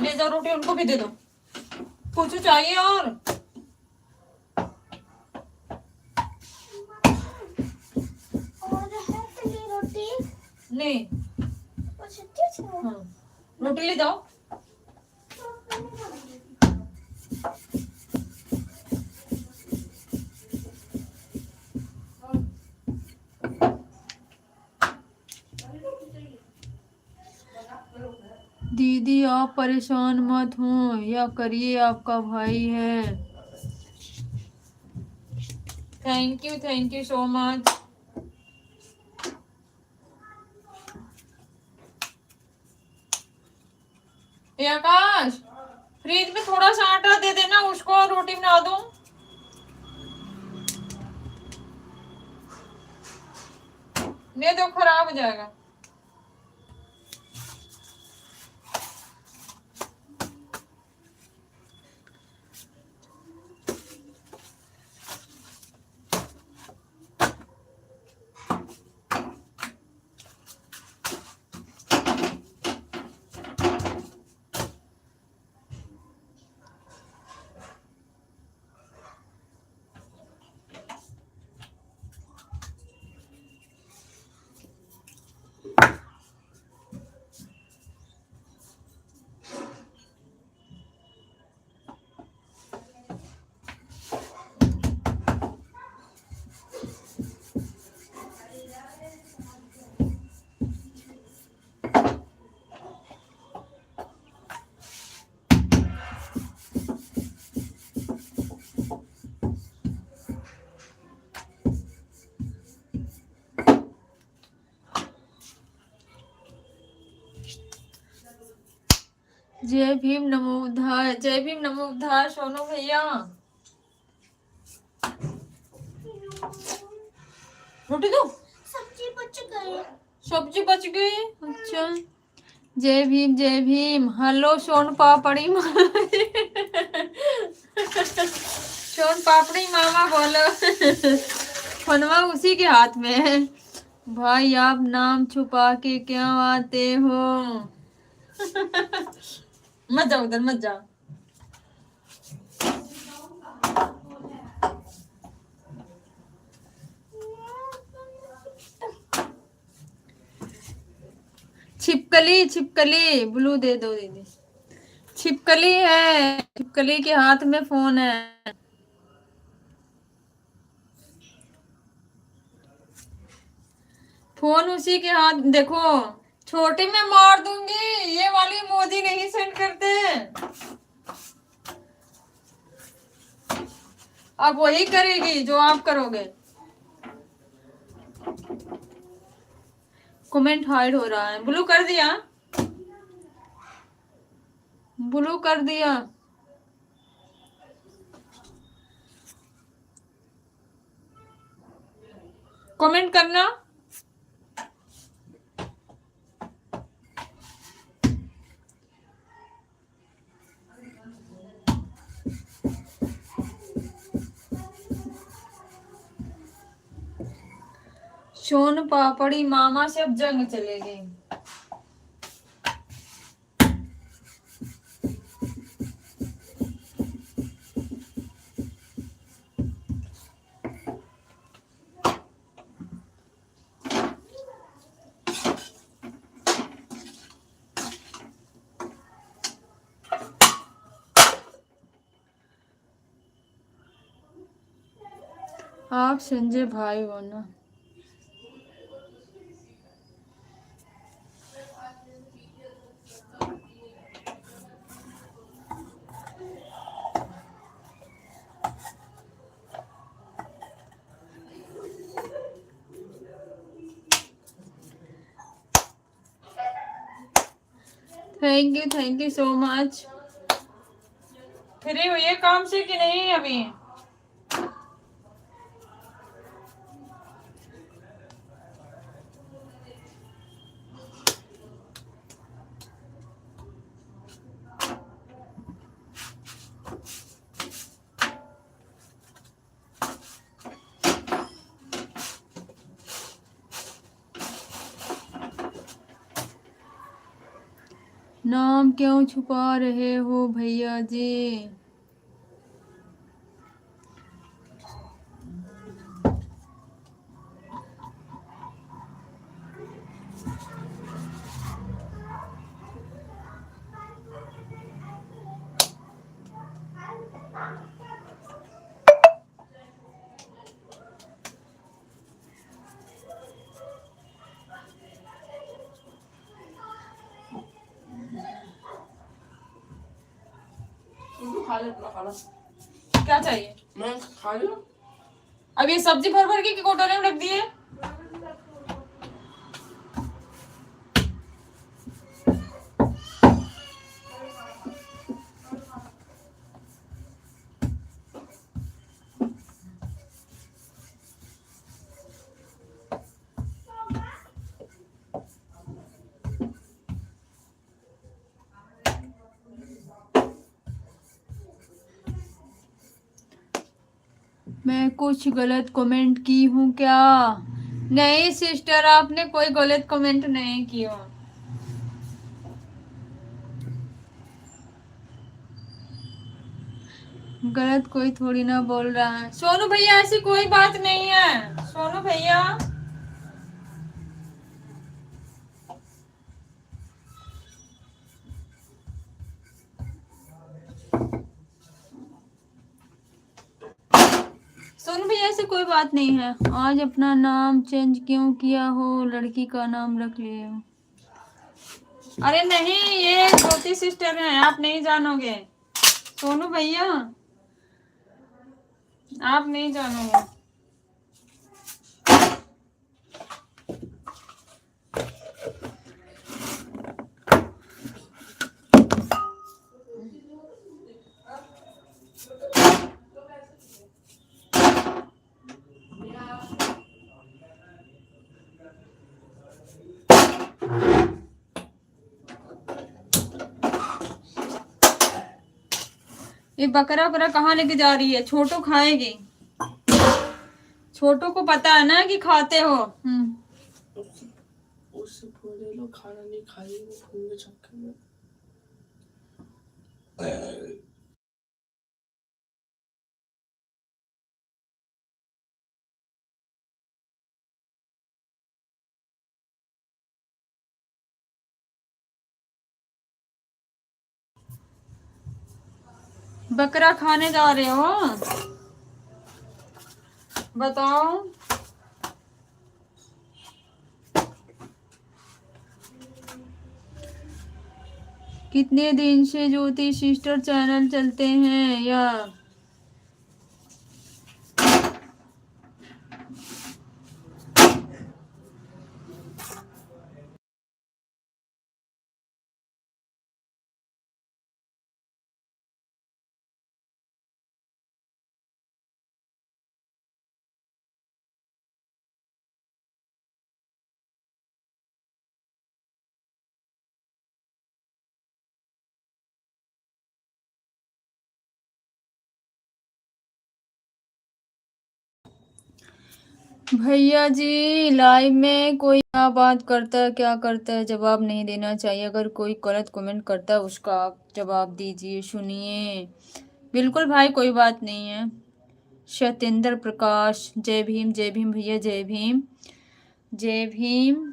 ले जाओ रोटी, उनको भी दे दो। कुछ चाहिए और? नहीं। हाँ, रोटी ले जाओ। दीदी आप परेशान मत हो, या करिए, आपका भाई है। Thank you so much. Akash, fridge में थोड़ा सा आटा दे देना, उसको रोटी बना दूं। नहीं तो खराब हो जाएगा। जय भीम नमो बुद्धाय, जय भीम नमो बुद्धाय। सोनू भैया रोटी दो, सब्जी बच गई, सब्जी बच गई। अच्छा जय भीम जय भीम। हेलो सोन पापड़ी सोन पापड़ी मामा बोलो। फनवा उसी के हाथ में है। भाई आप नाम छुपा के क्या आते हो? मत जाओ उधर, मत जाओ। छिपकली छिपकली ब्लू दे दो दीदी। छिपकली है, छिपकली के हाथ में फोन है। फोन उसी के हाथ। देखो छोटे में मार दूंगी, ये वाली मोदी नहीं सेंड करते। अब वही करेगी जो आप करोगे। कमेंट हाइड हो रहा है। ब्लू कर दिया, ब्लू कर दिया। कमेंट करना। सोन पापड़ी मामा से अब जंग चलेगी। आप संजय भाई हो ना? Thank you so much. Free हुई है काम से कि नहीं अभी? नाम क्यों छुपा रहे हो भैया जी? खा ले, खा लो। क्या चाहिए? मैं खा लूं। अब ये सब्जी भर भर के कटोरे में रख दिए। मैं कुछ गलत कमेंट की हूँ क्या? नहीं सिस्टर, आपने कोई गलत कमेंट नहीं किया। गलत कोई थोड़ी ना बोल रहा है। सोनू भैया ऐसी कोई बात नहीं है। सोनू भैया सोनू भैया ऐसी कोई बात नहीं है। आज अपना नाम चेंज क्यों किया हो? लड़की का नाम रख लिए हो? अरे नहीं, ये ज्योति सिस्टर है, आप नहीं जानोगे। सोनू भैया आप नहीं जानोगे। ये बकरा बकरा कहाँ लेके जा रही है? छोटू खाएगी। छोटू को पता है ना कि खाते हो। उससे पूरे लोग खाना नहीं खाएंगे, वो फूल के चक्कर में। बकरा खाने जा रहे हो? बताओ। कितने दिन से ज्योति सिस्टर चैनल चलते हैं या? भैया जी लाइव में कोई क्या बात करता है, क्या करता है, जवाब नहीं देना चाहिए। अगर कोई गलत कमेंट करता है उसका आप जवाब दीजिए। सुनिए। बिल्कुल भाई, कोई बात नहीं है। सत्येंद्र प्रकाश, जय भीम भैया, जय भीम जय भीम।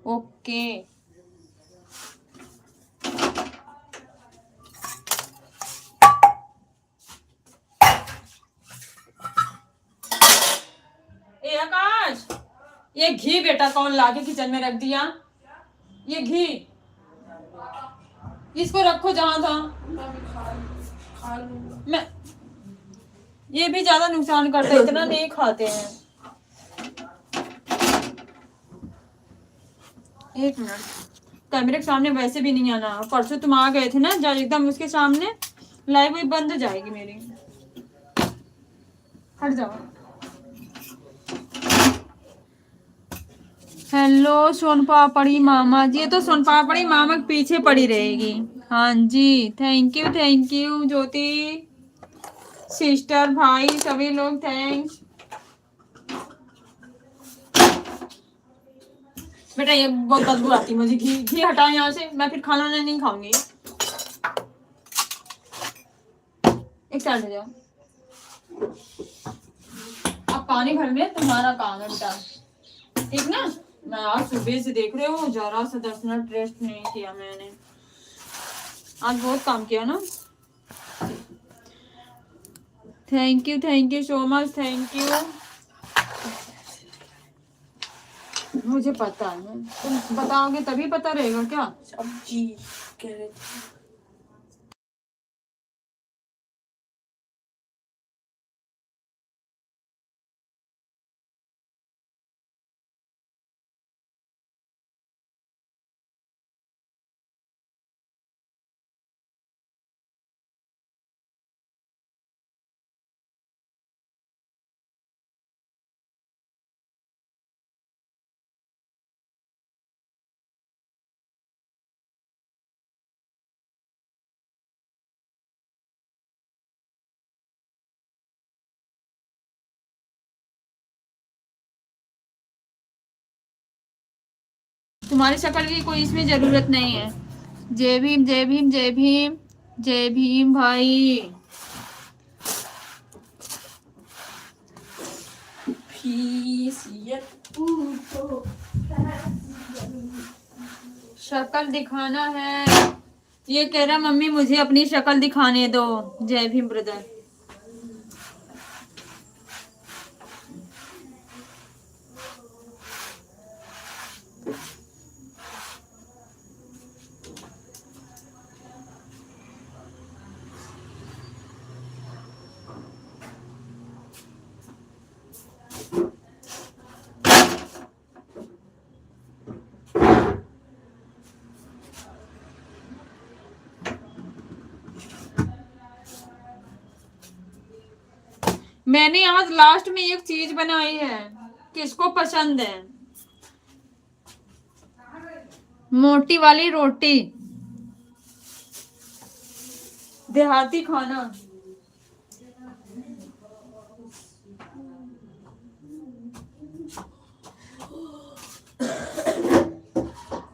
ओके। ए आकाश, ये घी बेटा कौन लाके किचन में रख दिया? ये घी इसको रखो जहां था। खा लूंगा मैं ये भी ज्यादा नुकसान करता है, इतना नहीं खाते हैं। एक मिनट, कैमरे के सामने वैसे भी नहीं आना। परसों तुम आ गए थे ना जब एकदम उसके सामने, लाइव भी बंद हो जाएगी मेरी। हट जाओ। हेलो सोनपापड़ी मामा जी, ये तो सोनपापड़ी मामा के पीछे पड़ी रहेगी। हाँ जी, थैंक यू ज्योति सिस्टर भाई सभी लोग, थैंक्स। बेटा ये बहुत बदबू आती है मुझे, घी घी हटाओ यहाँ से, मैं फिर खाना नहीं खाऊंगी। एक साइड हो जाओ। अब पानी भर में तुम्हारा काम है बेटा, ठीक ना? मैं आज सुबह से देख रहे हो, जरा सा 10 मिनट रेस्ट नहीं किया मैंने। आज बहुत काम किया ना। Thank you so much, thank you. मुझे पता है, तुम बताओगे तभी पता रहेगा क्या? सब्जी कह रहे थे। तुम्हारी शक्ल की कोई इसमें जरूरत नहीं है। जय भीम जय भीम जय भीम जय भीम भाई। शक्ल दिखाना है, ये कह रहा मम्मी मुझे अपनी शक्ल दिखाने दो। जय भीम ब्रदर। मैंने आज लास्ट में एक चीज बनाई है, किसको पसंद है? मोटी वाली रोटी। देहाती खाना।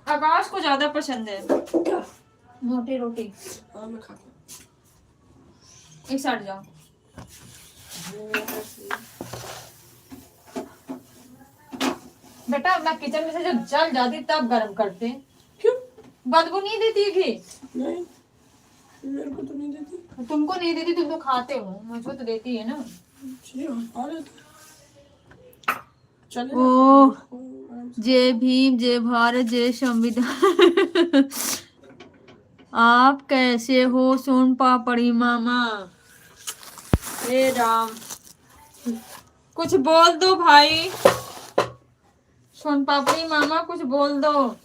आकाश को ज्यादा पसंद है क्या? मोटी रोटी। हाँ मैं खाता एक साइड जाओ। हूँ। बेटा मैं किचन में से जब जल जाती तब गर्म करते। क्यों? बदबू नहीं देती है घी? नहीं, मेरे को तो नहीं देती। तुमको नहीं देती, तुम तो खाते हो, मुझको तो देती है ना। जी हाँ, खा लेते। चले ओ जाते। जय भीम, जय भारत, जय संविधान। आप कैसे हो सोन पापड़ी मामा? हे राम, कुछ बोल दो भाई। सोन पापड़ी मामा कुछ बोल दो,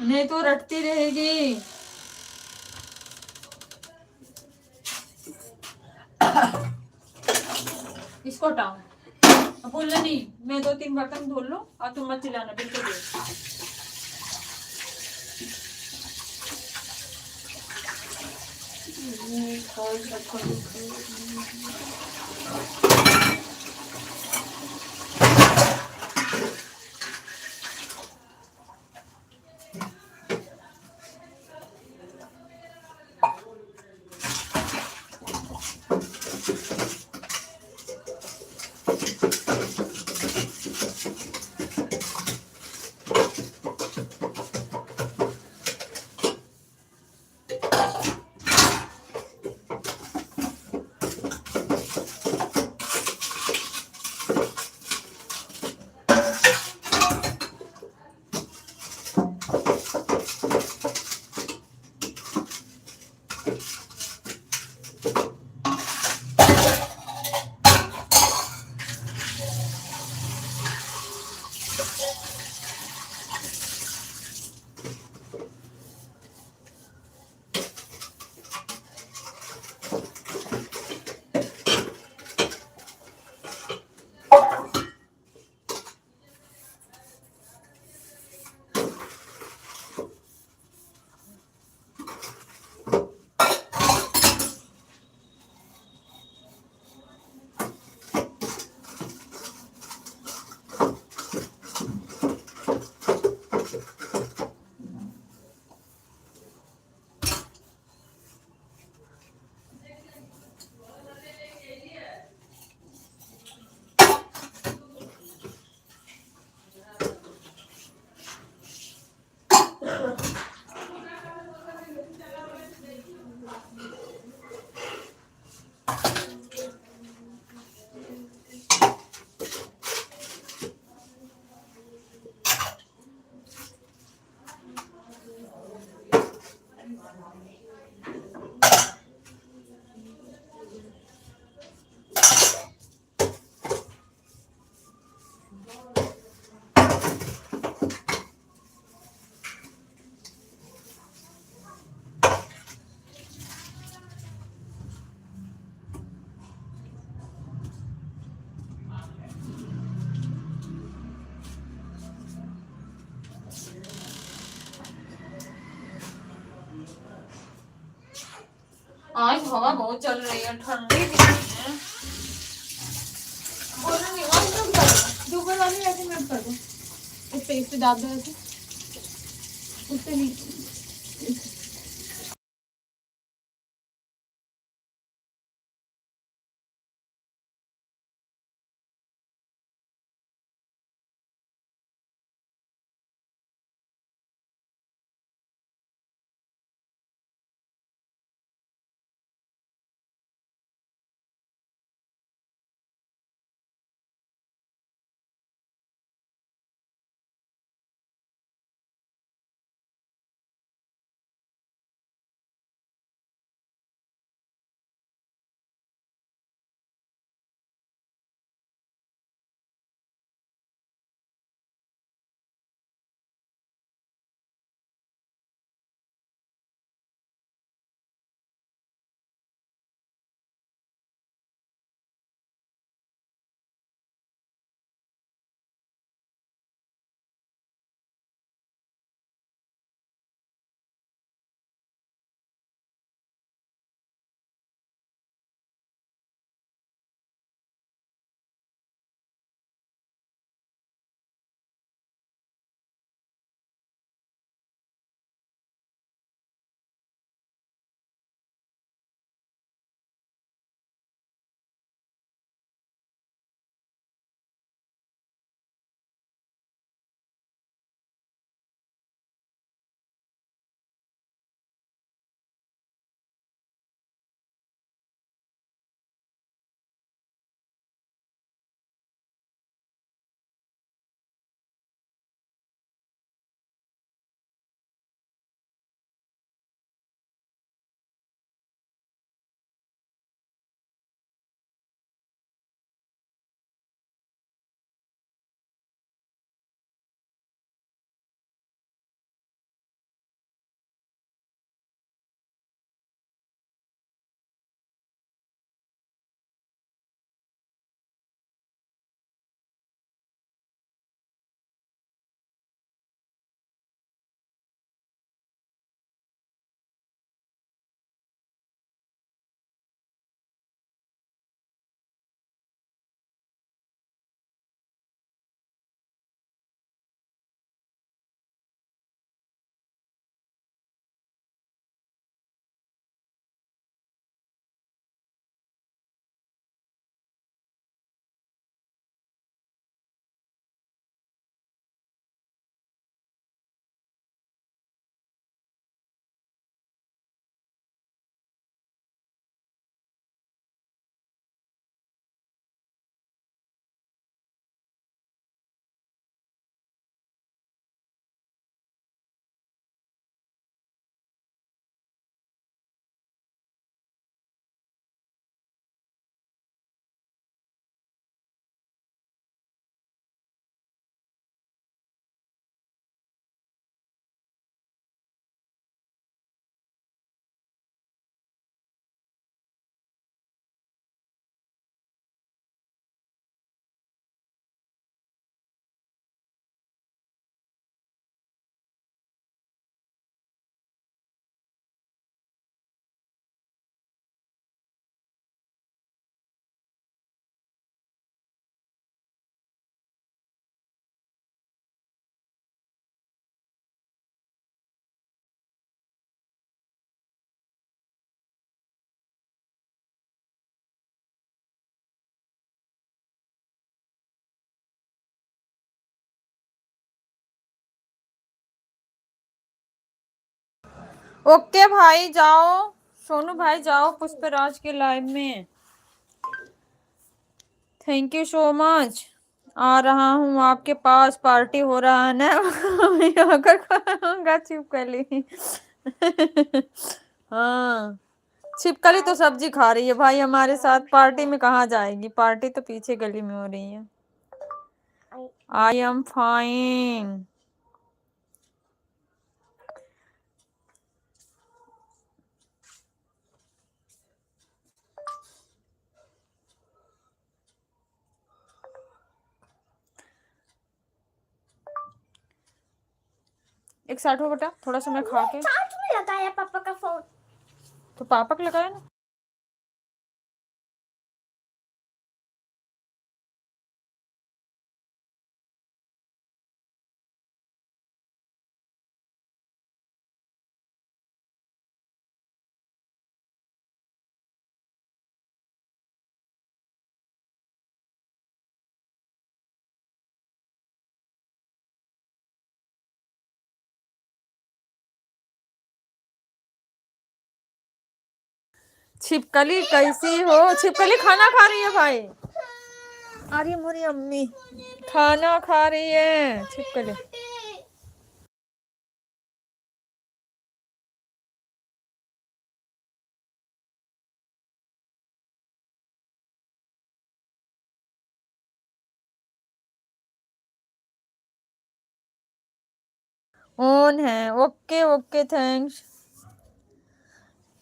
नहीं तो रटती रहेगी। इसको हटाओ। अब बोलना नहीं, मैं 2-3 बर्तन धो लूं और तुम मत चिल्लाना बिल्कुल भी। आज हवा बहुत चल रही है, ठंडी भी नहीं है। बोलना नहीं, और म्यूट कर दो, जो ऊपर वाली ऐसे म्यूट कर दो। इस पे दाब दो ऐसे, उस पे नहीं। ओके भाई जाओ, सोनू भाई जाओ पुष्पराज के लाइव में। Thank you so much. आ रहा हूँ आपके पास, पार्टी हो रहा है ना। मैं आकर खाऊंगा छिपकली। हाँ, छिपकली तो सब्जी खा रही है भाई हमारे साथ, पार्टी में कहाँ जाएगी, पार्टी तो पीछे गली में हो रही है। I am fine. एक साइड हो बेटा, थोड़ा सा मैं खा के। चार्ज में लगाया पापा का फोन। तो पापा को लगाया ना। छिपकली कैसी हो, छिपकली खाना खा रही है भाई। अरे मोरी अम्मी खाना खा रही है छिपकली। ऑन है, ओके ओके थैंक्स।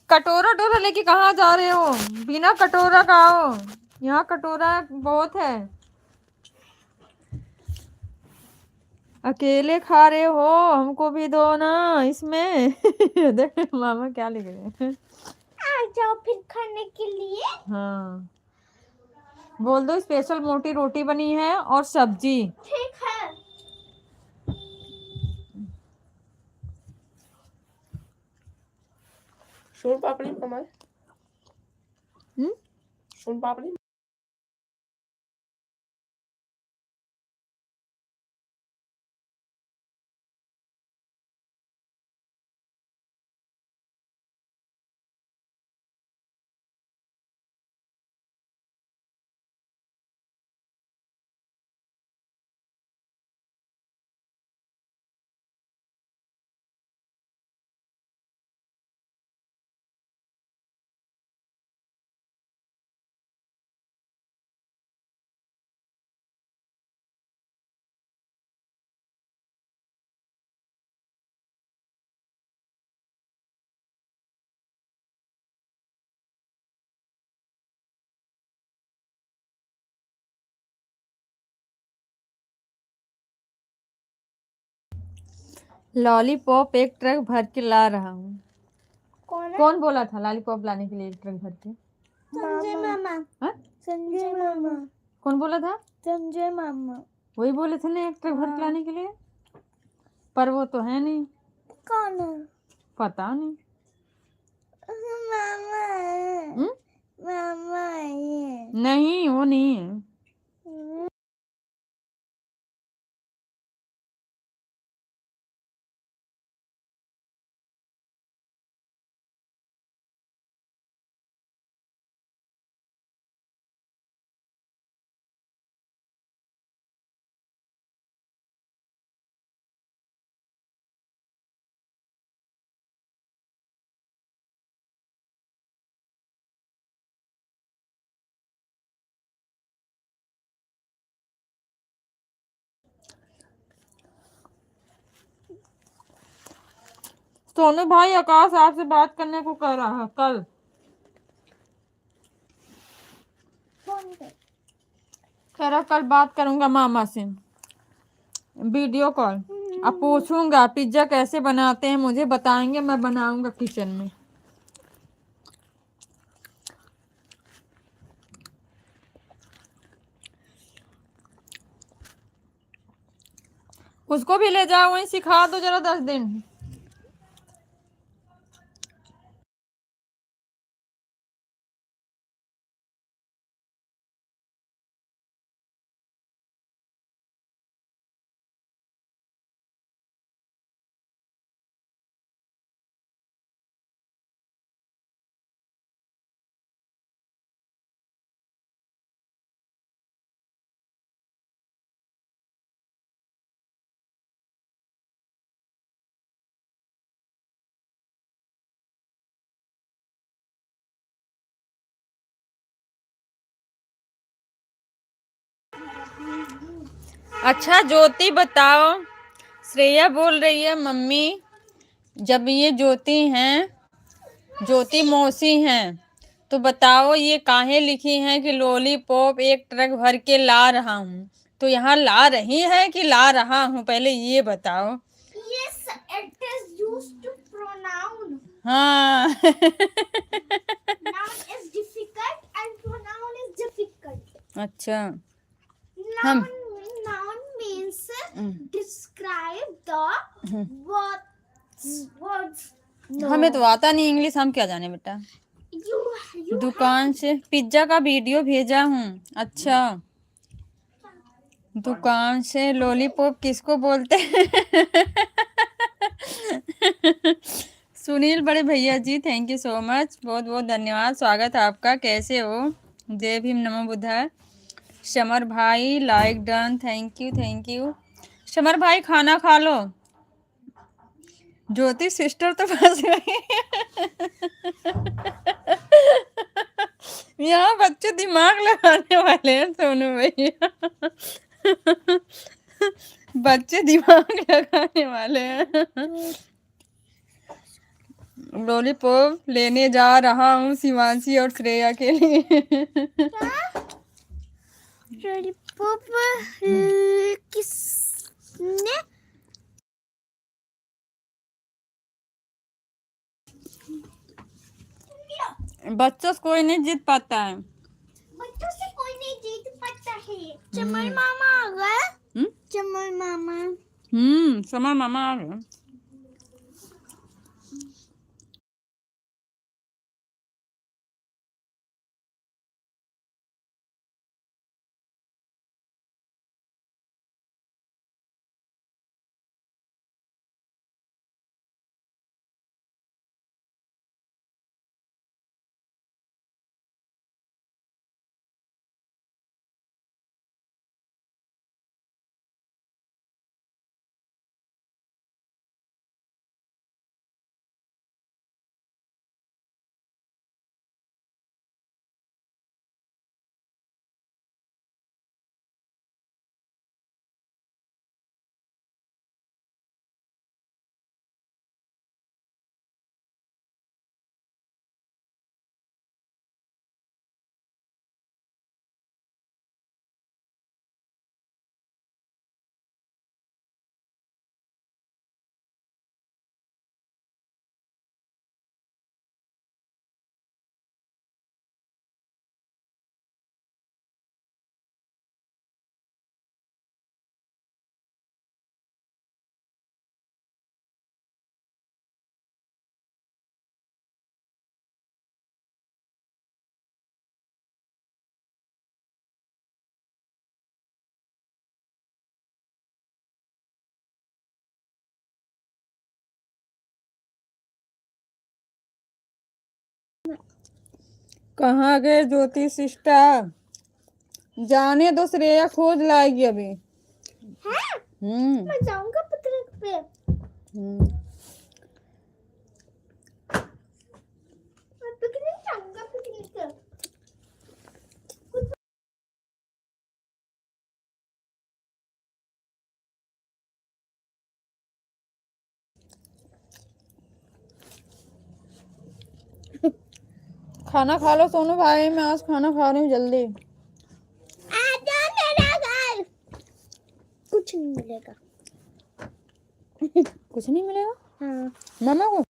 कटोरा टोरा लेके कहाँ जा रहे हो, बिना कटोरा का आओ, यहाँ कटोरा बहुत है। अकेले खा रहे हो, हमको भी दो ना इसमें। देख मामा क्या लिख रहे हैं। आ जाओ फिर खाने के लिए। हाँ, बोल दो स्पेशल मोटी रोटी बनी है और सब्जी। ठीक है। सोन पापड़ी मम्मा, हम्म, सोन पापड़ी। लॉलीपॉप एक ट्रक भर के ला रहा हूँ। कौन है? कौन बोला था लॉलीपॉप लाने के लिए एक ट्रक भर के? संजय मामा। हाँ? संजय मामा। कौन बोला था? संजय मामा। वही बोले थे ना एक ट्रक भर के लाने के लिए, पर वो तो है नहीं। कौन है? पता नहीं। मामा है। हम्म? मामा है। नहीं वो नहीं है। सोनू भाई आकाश आपसे बात करने को कह रहा है कल। फोन पे। कह रहा कल बात करूंगा मामा से वीडियो कॉल। अब पूछूंगा पिज्जा कैसे बनाते हैं, मुझे बताएंगे, मैं बनाऊंगा किचन में। उसको भी ले जाओ, वहीं सिखा दो जरा 10 दिन। अच्छा ज्योति बताओ, श्रेया बोल रही है मम्मी, जब ये ज्योति हैं, ज्योति मौसी हैं, तो बताओ ये काहे लिखी हैं कि लॉलीपॉप एक ट्रक भर के ला रहा हूँ, तो यहाँ ला रही है कि ला रहा हूँ, पहले ये बताओ। Yes, it is used to pronoun. हाँ Noun is difficult and pronoun is difficult. अच्छा Noun, noun means describe the words. हमें तो आता नहीं इंग्लिश, हम क्या जाने बेटा। You दुकान से पिज्जा का वीडियो भेजा हूँ। अच्छा, दुकान से लॉलीपॉप किसको बोलते हैं सुनील बड़े भैया जी, थैंक यू सो मच, बहुत बहुत धन्यवाद, स्वागत है आपका, कैसे हो? जय भीम, नमो बुद्धाय। समर भाई like done, thank you thank you. Summer भाई खाना खा लो। ज्योति सिस्टर तो फंस गई यहाँ बच्चे दिमाग लगाने वाले हैं सोनू भैया बच्चे दिमाग लगाने वाले हैं। लॉलीपॉप लेने जा रहा हूँ शिवांशी और श्रेया के लिए लॉलीपॉप किसने? बच्चों से कोई नहीं जीत पाता है। बच्चों से कोई नहीं जीत पाता है। चमन मामा आ गए। चमन मामा। समर मामा आ गए। कहाँ गए ज्योति सिस्टर? जाने दो, श्रेया खोज लाएगी अभी। मैं जाऊंगा पिकनिक पे। हम्म मैं पिकनिक जाऊंगा पिकनिक। खाना खा लो सोनू भाई, मैं आज खाना खा रही हूँ जल्दी। आजा मेरा घर। कुछ नहीं मिलेगा। कुछ नहीं मिलेगा हाँ। मामा को।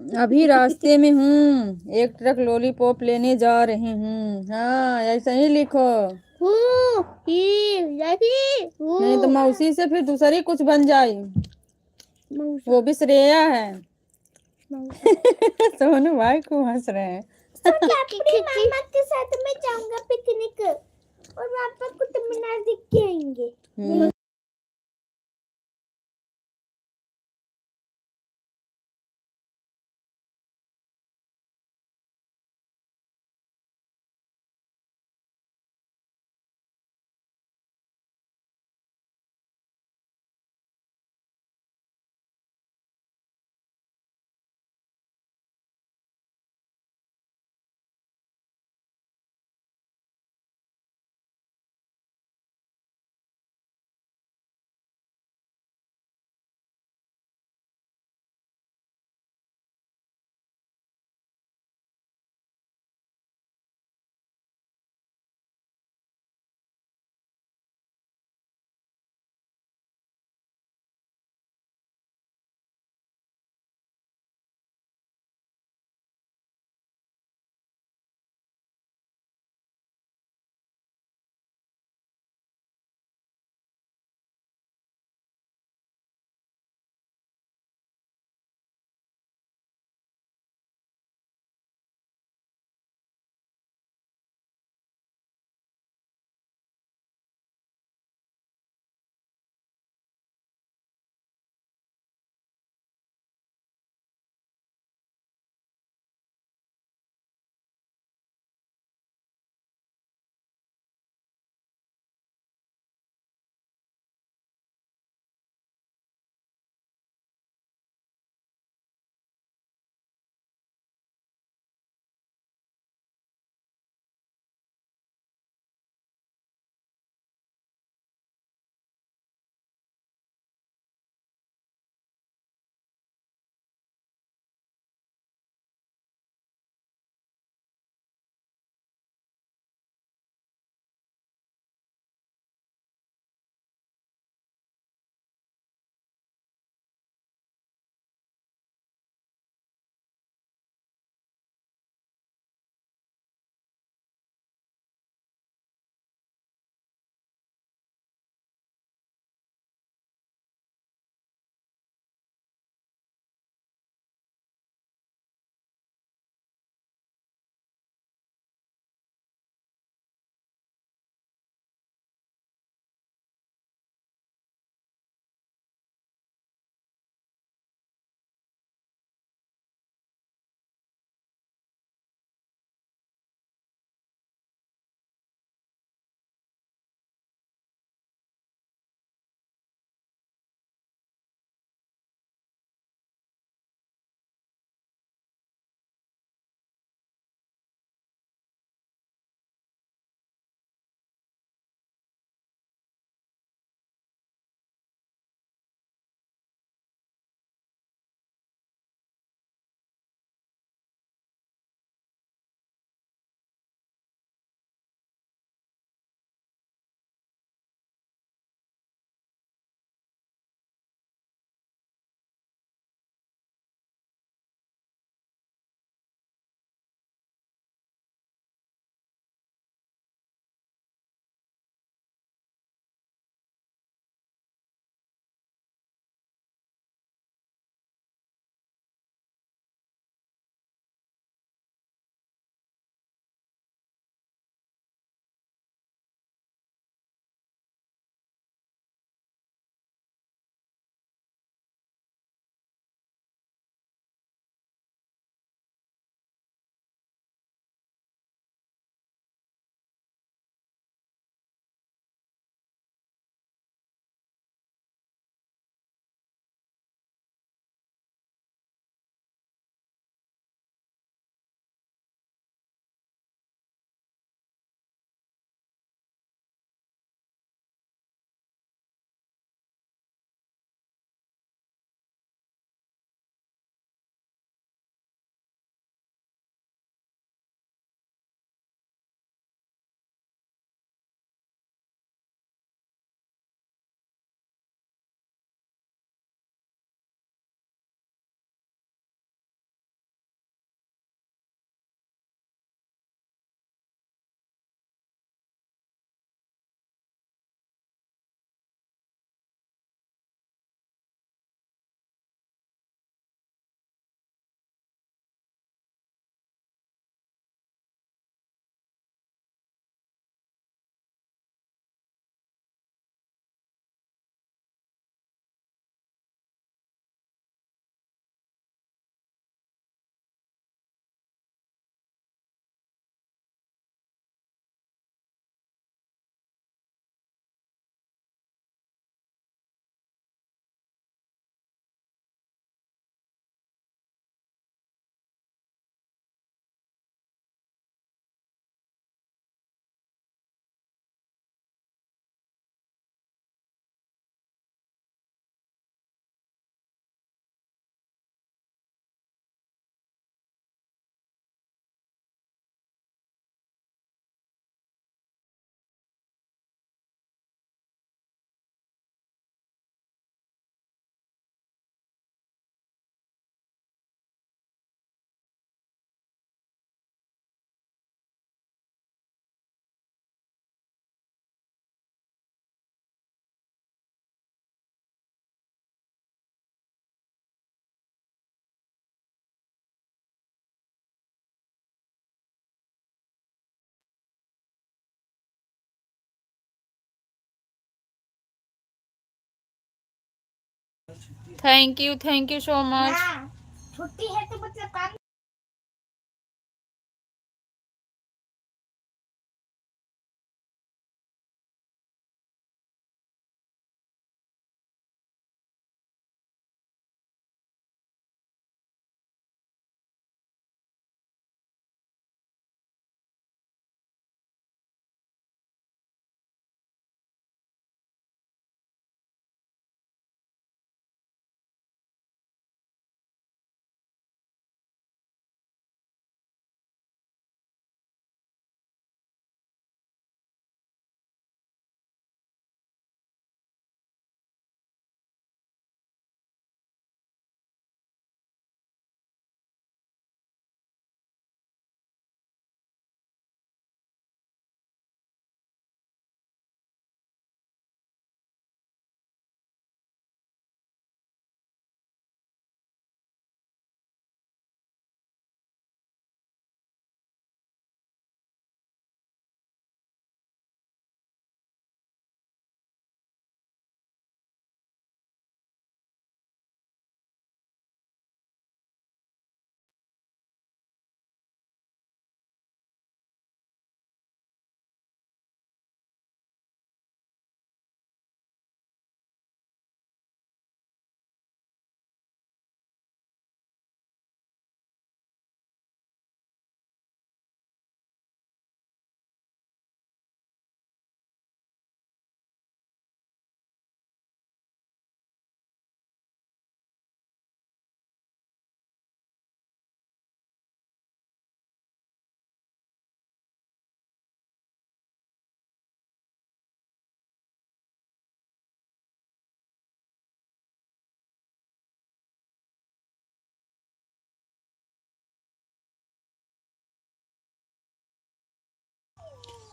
अभी रास्ते में हूँ, एक ट्रक लॉलीपॉप लेने जा रहे हूँ। हाँ ऐसा ही लिखो, नहीं तो मौसी से फिर दूसरी कुछ बन जाए। वो भी श्रेया है। सोनू भाई को हंस रहे हैं। अपनी मामा के साथ मैं जाऊंगा पिकनिक और पापा कुतुब मीनार देख के आएंगे। Thank you so much. हाँ, छुट्टी है तो मतलब काम।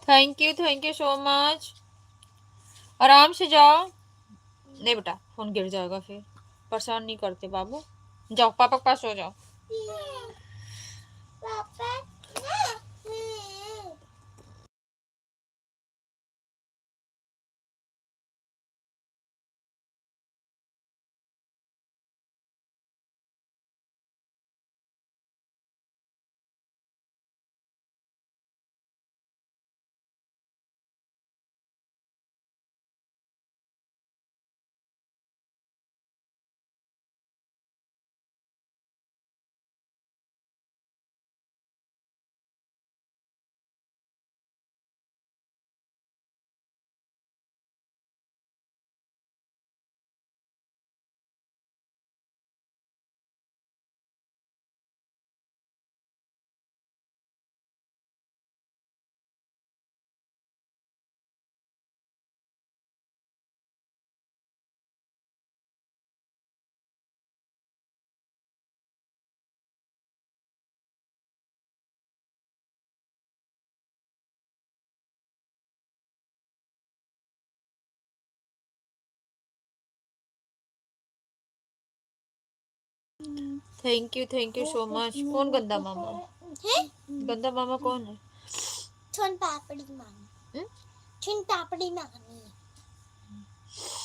Thank you so much. आराम से जाओ। नहीं बेटा, फोन गिर जाएगा फिर। परेशान नहीं करते बाबू। जाओ पापा के पास हो जाओ। पापा। Thank you so much. कौन गंदा मामा? है? गंदा मामा कौन है? छोन पापड़ी मामी। हम्म? छोन पापड़ी मामी।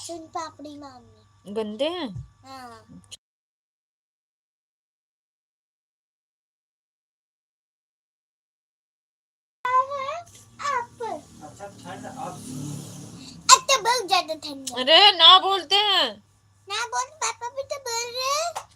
छोन पापड़ी मामी। गंदे हैं? हाँ। आप। अब तो बहुत ज्यादा ठंड है। अरे ना बोलते हैं। ना बोल, पापा भी तो बोल रहे हैं।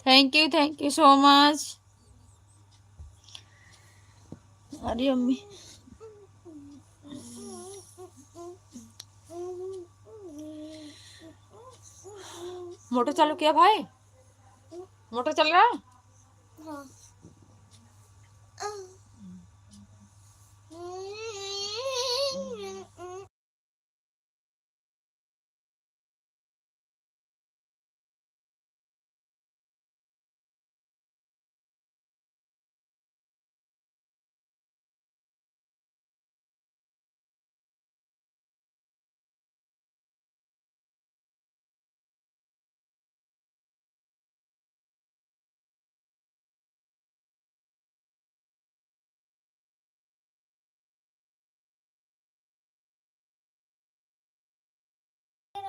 Thank you so much. अरे अम्मी मोटर चालू किया भाई, मोटर चल रहा है। हाँ।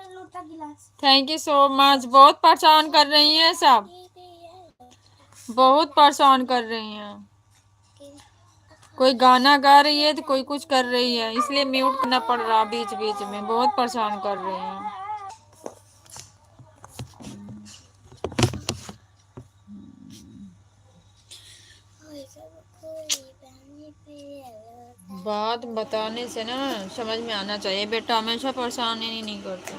लोटा गिलास। Thank you so much. बहुत परेशान कर रही हैं सब, बहुत परेशान कर रही हैं। कोई गाना गा रही है तो कोई कुछ कर रही है, इसलिए म्यूट करना पड़ रहा बीच बीच में। बहुत परेशान कर रहे हैं। बात बताने से ना समझ में आना चाहिए बेटा, हमेशा परेशान ही नहीं करते।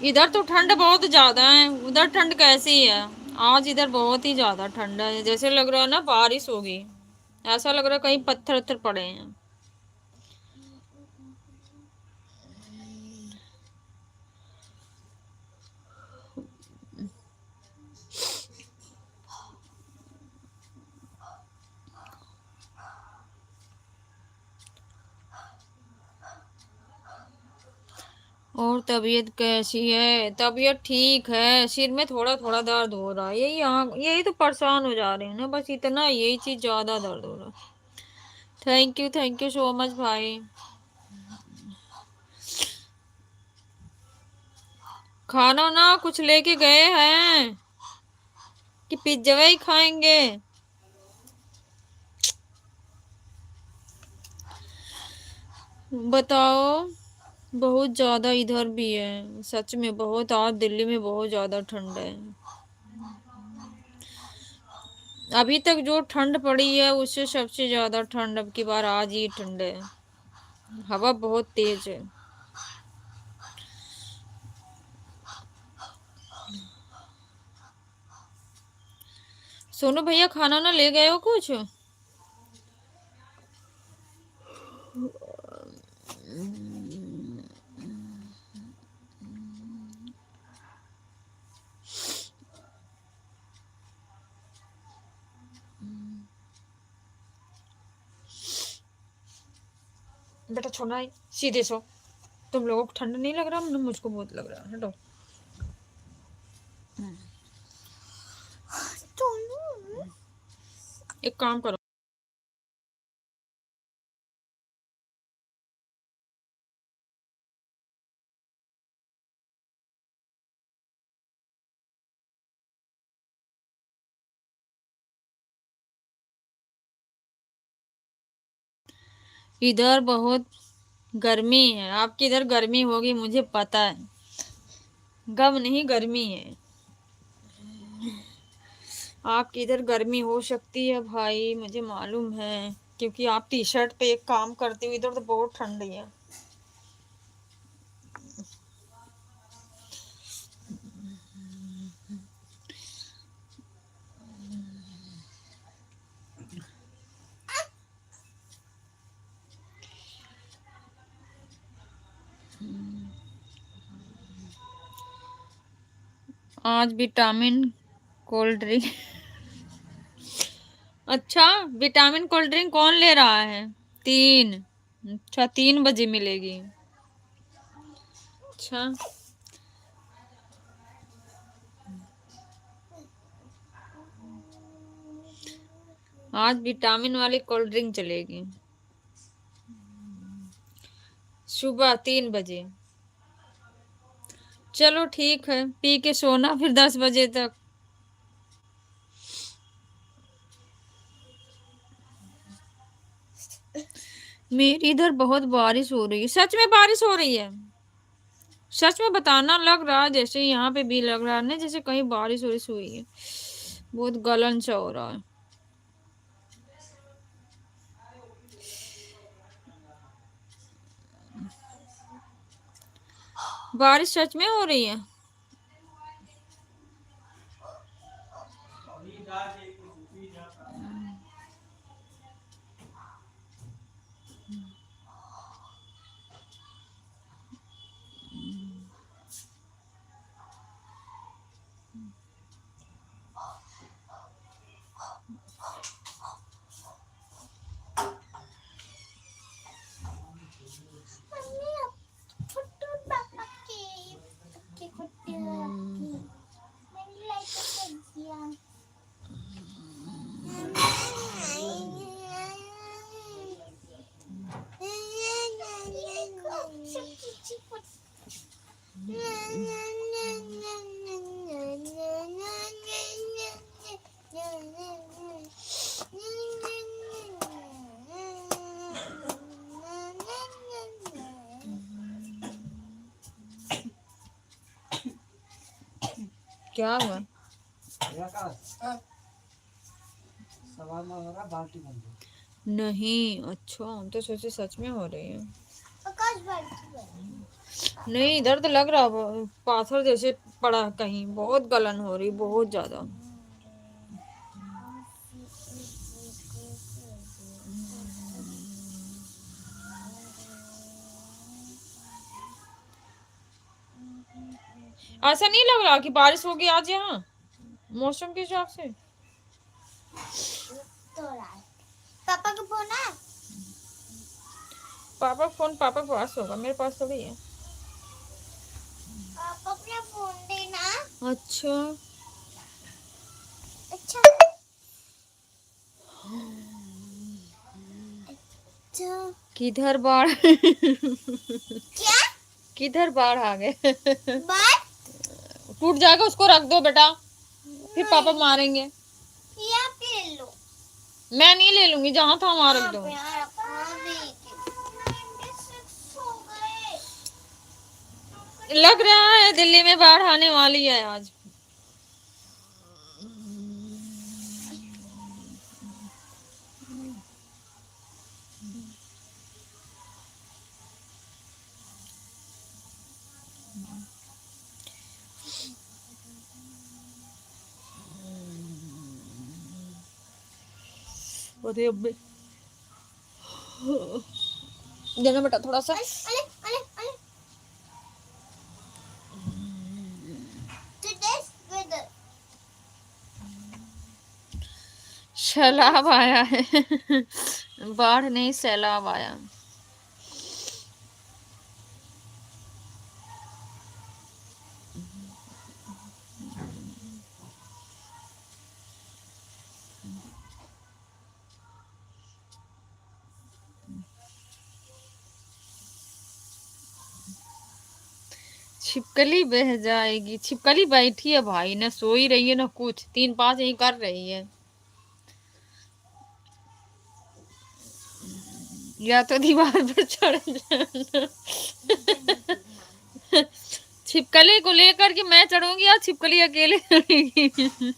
इधर तो ठंड बहुत ज्यादा है, उधर ठंड कैसी है? आज इधर बहुत ही ज्यादा ठंडा है, जैसे लग रहा है ना बारिश होगी। ऐसा लग रहा है कहीं पत्थर उत्थर पड़े हैं। और तबीयत कैसी है? तबीयत ठीक है, सिर में थोड़ा थोड़ा दर्द हो रहा है। यही यही तो परेशान हो जा रहे हैं ना, बस इतना, यही चीज ज्यादा दर्द हो रहा है। थैंक यू सो मच भाई। खाना ना कुछ लेके गए हैं कि पिज्जा ही खाएंगे? बताओ। बहुत ज्यादा इधर भी है, सच में बहुत। आज दिल्ली में बहुत ज्यादा ठंड है। अभी तक जो ठंड पड़ी है उससे सबसे ज्यादा ठंड अब की बार आज ही ठंड है। हवा बहुत तेज है। सोनू भैया खाना ना ले गए हो कुछ? बेटा छोड़ना है, सीधे सो। तुम लोगों को ठंड नहीं लग रहा, मुझको बहुत लग रहा है। हटो। एक काम करो, इधर बहुत गर्मी है। आपकी इधर गर्मी होगी मुझे पता है, गम नहीं गर्मी है। आपकी इधर गर्मी हो सकती है भाई, मुझे मालूम है, क्योंकि आप टी शर्ट पे एक काम करते हो। इधर तो बहुत ठंडी है। आज विटामिन कोल्ड ड्रिंक अच्छा, विटामिन कोल्ड ड्रिंक कौन ले रहा है? 3। अच्छा, 3 बजे मिलेगी। अच्छा, आज विटामिन वाली कोल्ड ड्रिंक चलेगी सुबह 3 बजे। चलो ठीक है, पी के सोना फिर 10 बजे तक। मेरी इधर बहुत बारिश हो रही है, सच में बारिश हो रही है। सच में बताना, लग रहा है जैसे यहाँ पे भी लग रहा है ना जैसे कहीं बारिश वारिश हुई है। बहुत गलन सा हो रहा है। बारिश सच में हो रही है। मम्मी अब फुट्टू पापा के कुत्ते की मैंने लाइट कर दिया। क्या हुआ? नहीं, अच्छा, हम तो सोचे सच में हो रही है। आकाश बाल्टी नहीं, इधर तो लग रहा है पाथर जैसे पड़ा है कहीं। बहुत गलन हो रही, बहुत ज्यादा। ऐसा नहीं लग रहा कि बारिश होगी आज यहाँ मौसम के हिसाब से। तो पापा का फोन है। पापा फोन पापा के पास होगा, मेरे पास थोड़ी है। पापा अपना फोन देना। अच्छा, अच्छा अच्छा किधर बाढ़ क्या किधर बाढ़ आ गए। बात टूट जाएगा, उसको रख दो बेटा, फिर पापा मारेंगे। या ले लो। मैं नहीं ले लूंगी, जहाँ था वहां रख दो। यार अभी 96 हो गए। लग रहा है दिल्ली में बाढ़ आने वाली है आज। देना बेटा थोड़ा सा। अरे अरे अरे today's weather सैलाब आया है। बाढ़ नहीं, सैलाब आया। छिपकली बह जाएगी। छिपकली बैठी है भाई, ना सोई रही है ना कुछ, 3-5 यही कर रही है। या तो दीवार पर चढ़ जाना। छिपकली को लेकर के मैं चढ़ूंगी या छिपकली अकेले चढ़ेगी।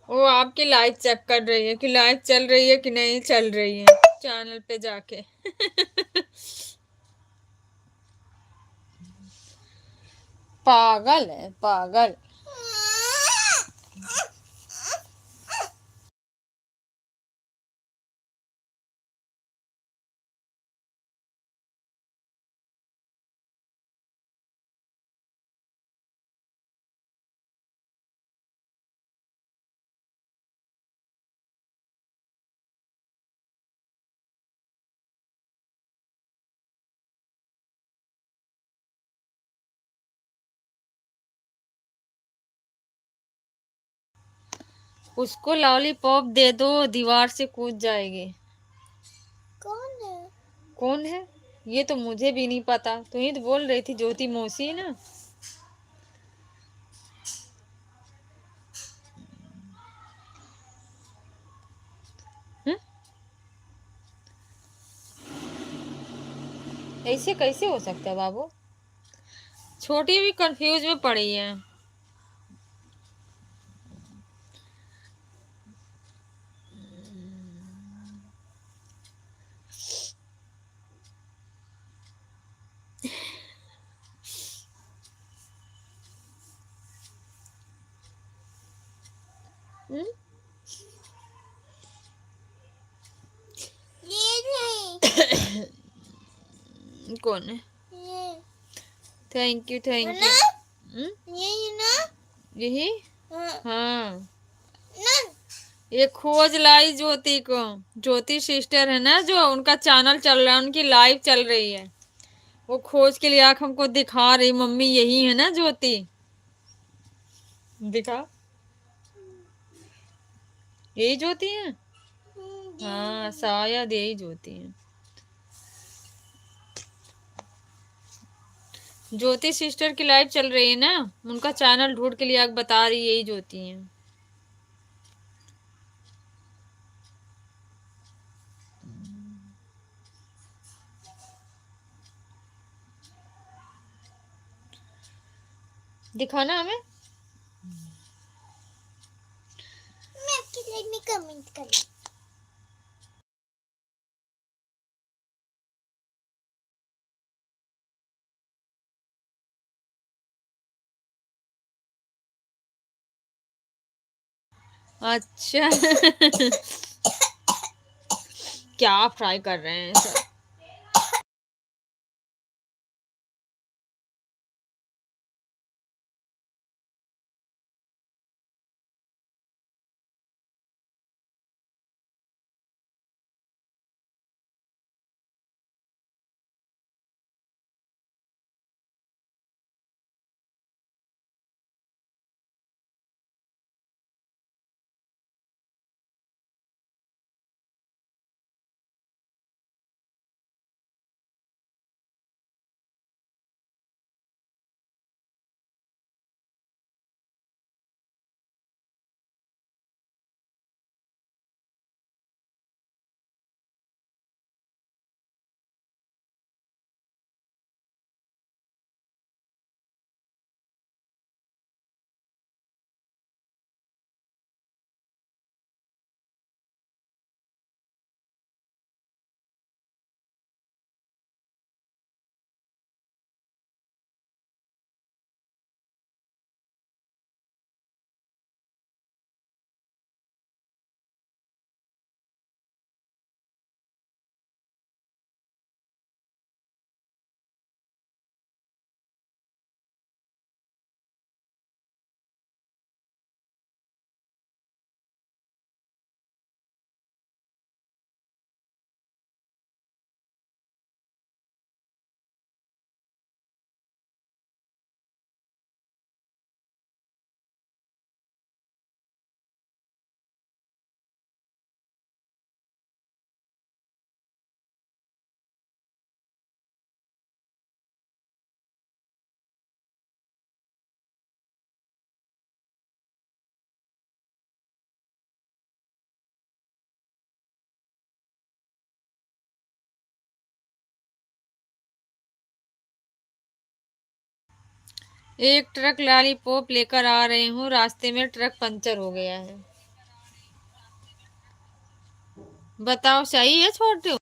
वो आपकी लाइव चेक कर रही है कि लाइव चल रही है कि नहीं चल रही है, चैनल पे जाके। पागल है, पागल। उसको लॉलीपॉप दे दो, दीवार से कूद जाएगी। कौन है? कौन है? ये तो मुझे भी नहीं पता, तू ही तो बोल रही थी ज्योति मौसी ना। हम्म? ऐसे कैसे हो सकता है बाबू? छोटी भी कंफ्यूज में पड़ी है। हम्म? ये नहीं, कौन है? ये थैंक यू थैंक ना, यू। ये ना, यही। हाँ, हाँ, ना, ये खोज लाई ज्योति को। ज्योति सिस्टर है ना, जो उनका चैनल चल रहा है, उनकी लाइव चल रही है, वो खोज के लिए आंख हमको दिखा रही। मम्मी यही है ना ज्योति? दिखा, यही ज्योति है। हाँ शायद यही ज्योति है। ज्योति सिस्टर की लाइव चल रही है ना, उनका चैनल ढूंढ के लिए आग बता रही यही ज्योति है। दिखाना हमें। मैं आपकी लाइफ में कमेंट करूँ। अच्छा क्या फ्राई कर रहे हैं सर? एक ट्रक लॉलीपॉप लेकर आ रहे हूँ, रास्ते में ट्रक पंचर हो गया है। बताओ सही है छोटू?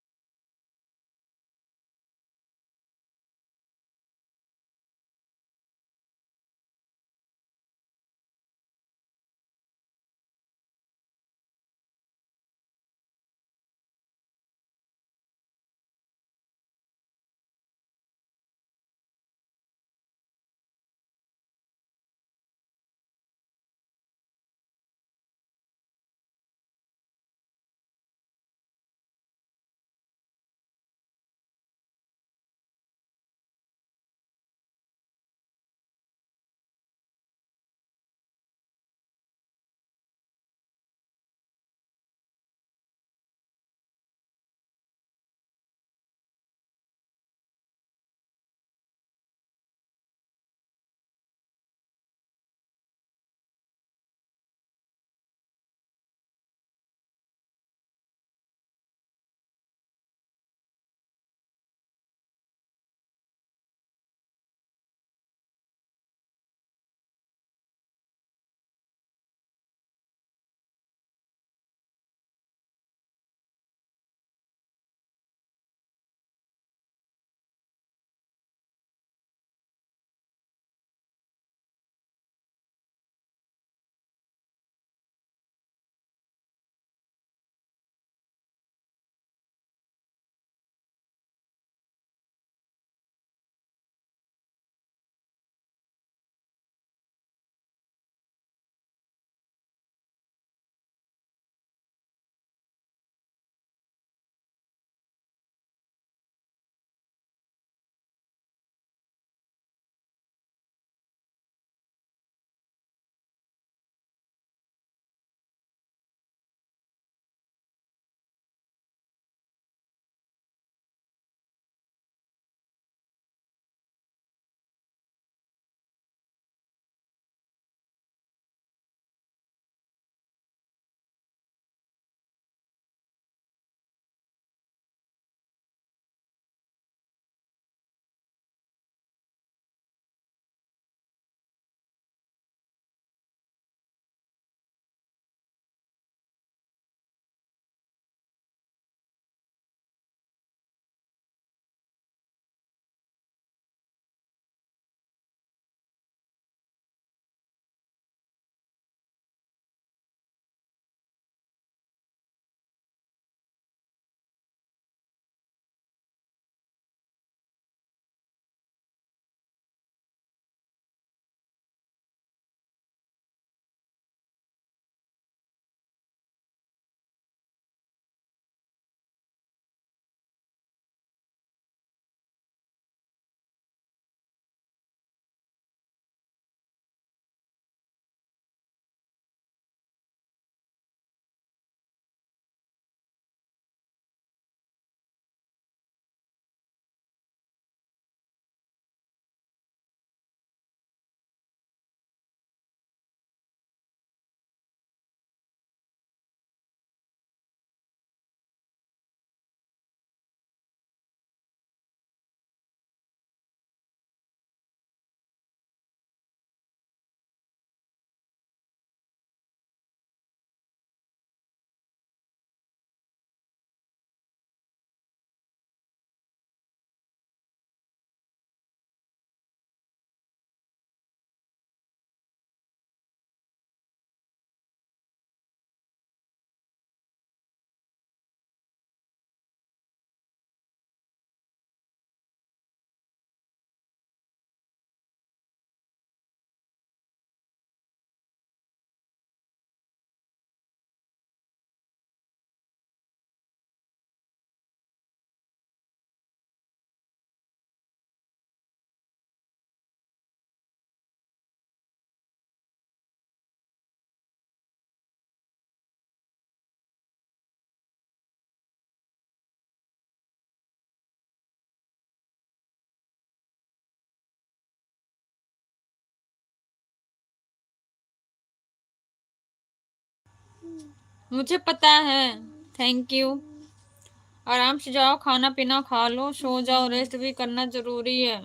मुझे पता है। Thank you. आराम से जाओ, खाना पीना खा लो, सो जाओ, रेस्ट भी करना जरूरी है।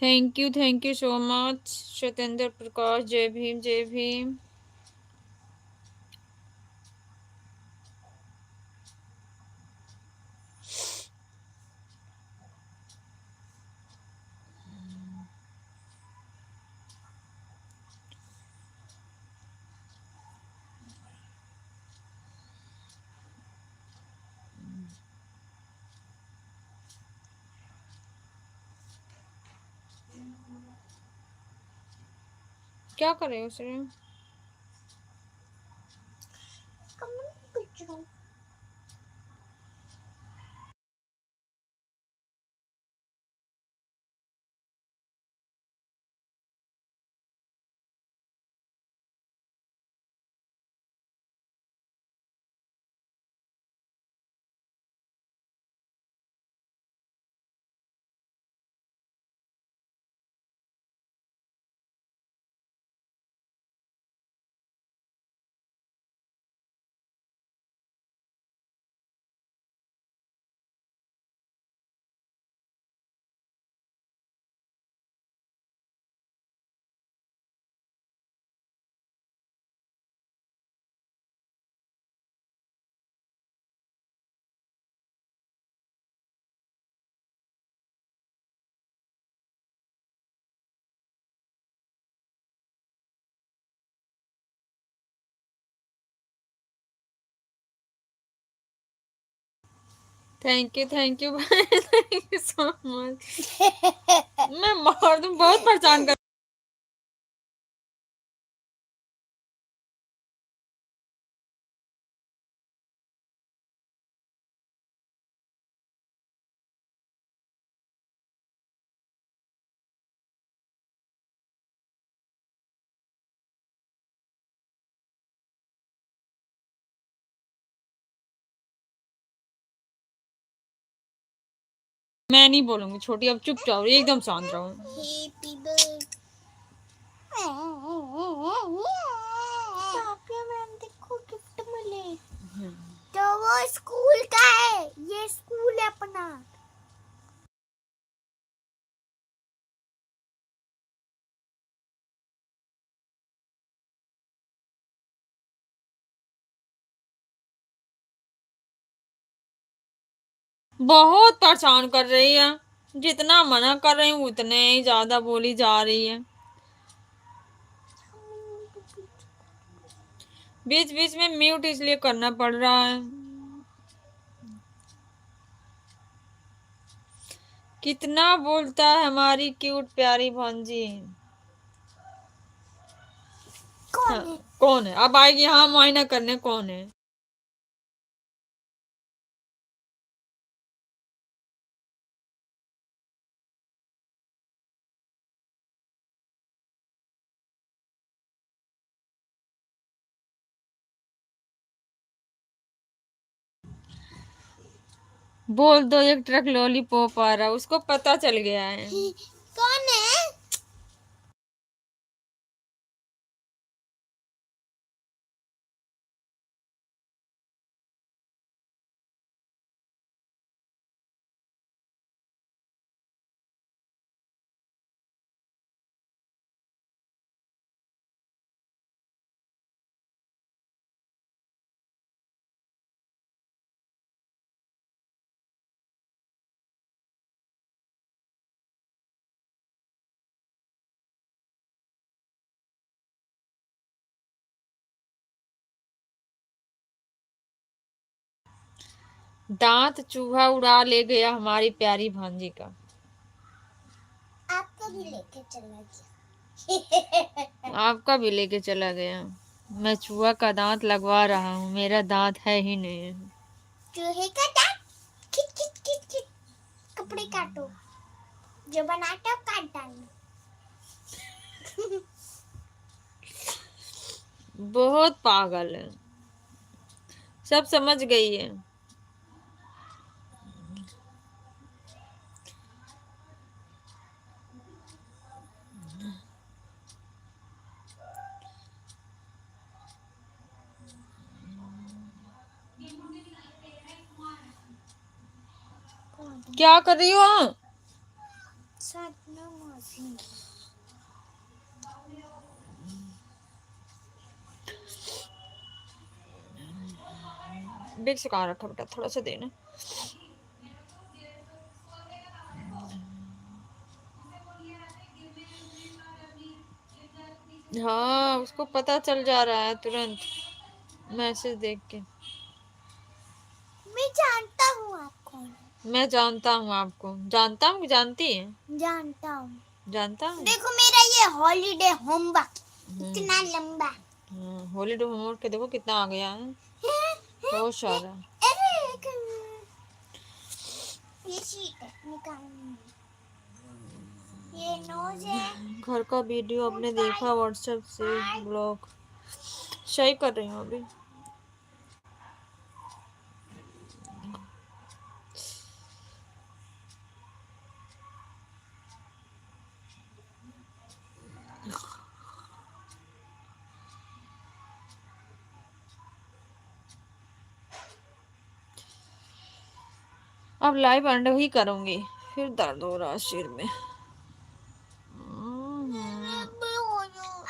Thank you so much Satyendra Prakash. जय भीम, जय भीम। क्या करे उसे? Come on, picture. Thank you भाई। Thank you so much. मैं मार दूं, बहुत परेशान कर मैं नहीं बोलूंगी छोटी, अब चुप जाओ, एकदम शांत रहो। हैप्पी बर्थडे मैम, देखो गिफ्ट मिले। तो वो स्कूल का है, ये स्कूल है अपना। बहुत परेशान कर रही है, जितना मना कर रही हूँ उतने ही ज्यादा बोली जा रही है। बीच बीच में म्यूट इसलिए करना पड़ रहा है। कितना बोलता है हमारी क्यूट प्यारी भांजी। कौन है? कौन है? अब आएगी हाँ मुआयना करने, कौन है? बोल दो एक ट्रक लॉलीपॉप आ रहा, उसको पता चल गया है। कौन है? दांत चूहा उड़ा ले गया हमारी प्यारी भांजी का। आपको भी लेके चला गया। आपका भी लेके चला गया। मैं चूहा का दांत लगवा रहा हूँ, मेरा दांत है ही नहीं। चूहे का दांत खिच खिच खिच खिच, कपड़े काटो, जो बनाते हो काट डालो। बहुत पागल है, सब समझ गई है। क्या कर रही हो? सपना मौसी। बिग से कहाँ रखा बेटा, थोड़ा सा देना। हाँ उसको पता चल जा रहा है तुरंत मैसेज देख के। मैं जानता हूँ आप कौन है। मैं जानता हूँ आपको, जानता हूँ, जानती है, जानता हूँ। जानता हूँ। देखो मेरा ये हॉलीडे होमवर्क इतना लंबा। हॉलीडे होमवर्क के देखो कितना आ गया है, बहुत सारा। अरे ये शीट है, निकालनी है। ये नोज है। घर का वीडियो आपने देखा व्हाट्सएप से ब्लॉग सही कर रही हूँ अभी। अब लाइव एंड ही करूंगी, फिर दर्द हो रहा है सिर में।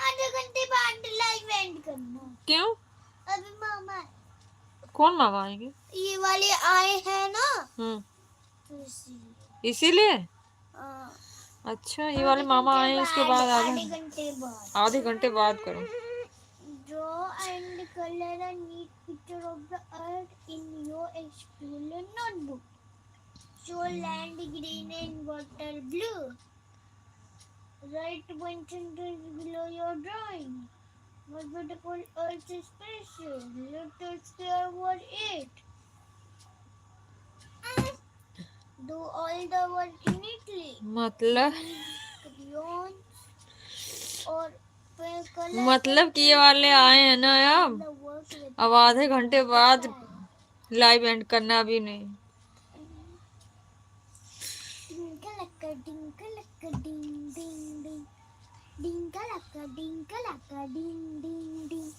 आधे घंटे बाद लाइव एंड करना। क्यों? अभी मामा, कौन मामा आएंगे? ये वाले आए हैं ना, तो इसीलिए। हाँ। अच्छा ये वाले मामा आए उसके बाद आधे घंटे बाद। आधे घंटे बाद करो। Draw and color a neat picture of the earth in your explorer notebook. Show land green and water blue. Write one sentence below your drawing. What beautiful earth is special. Let us care for it. Do all the work neatly. मतलब Crayons or color. मतलब कि ये वाले आए हैं ना अब आधे घंटे बाद लाइव एंड करना भी नहीं। kalaka ding ding ding.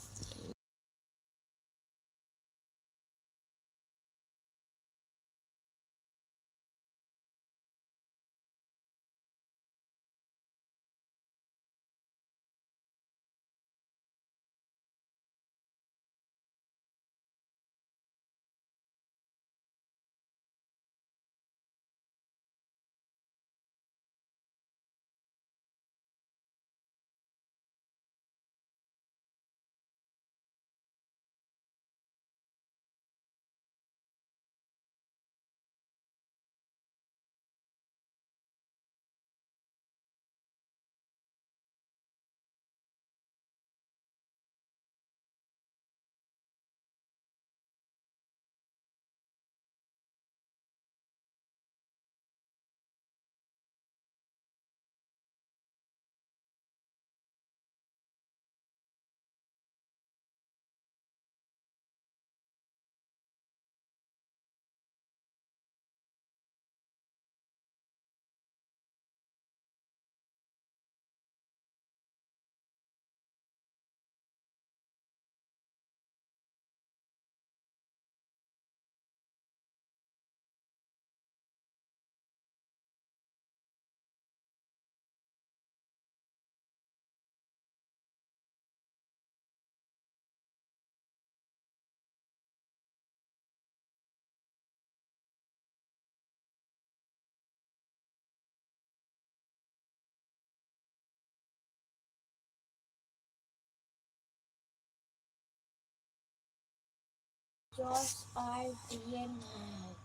Yours are real nice.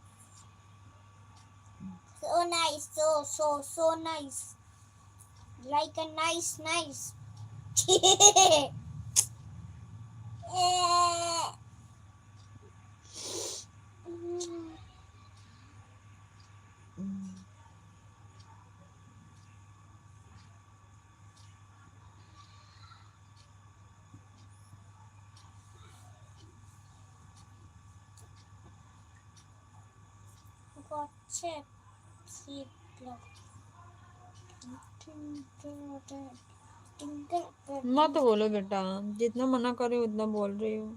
So nice, so nice. Like a nice. Gotcha. See, मत बोलो बेटा, जितना मना करे उतना बोल रही हो।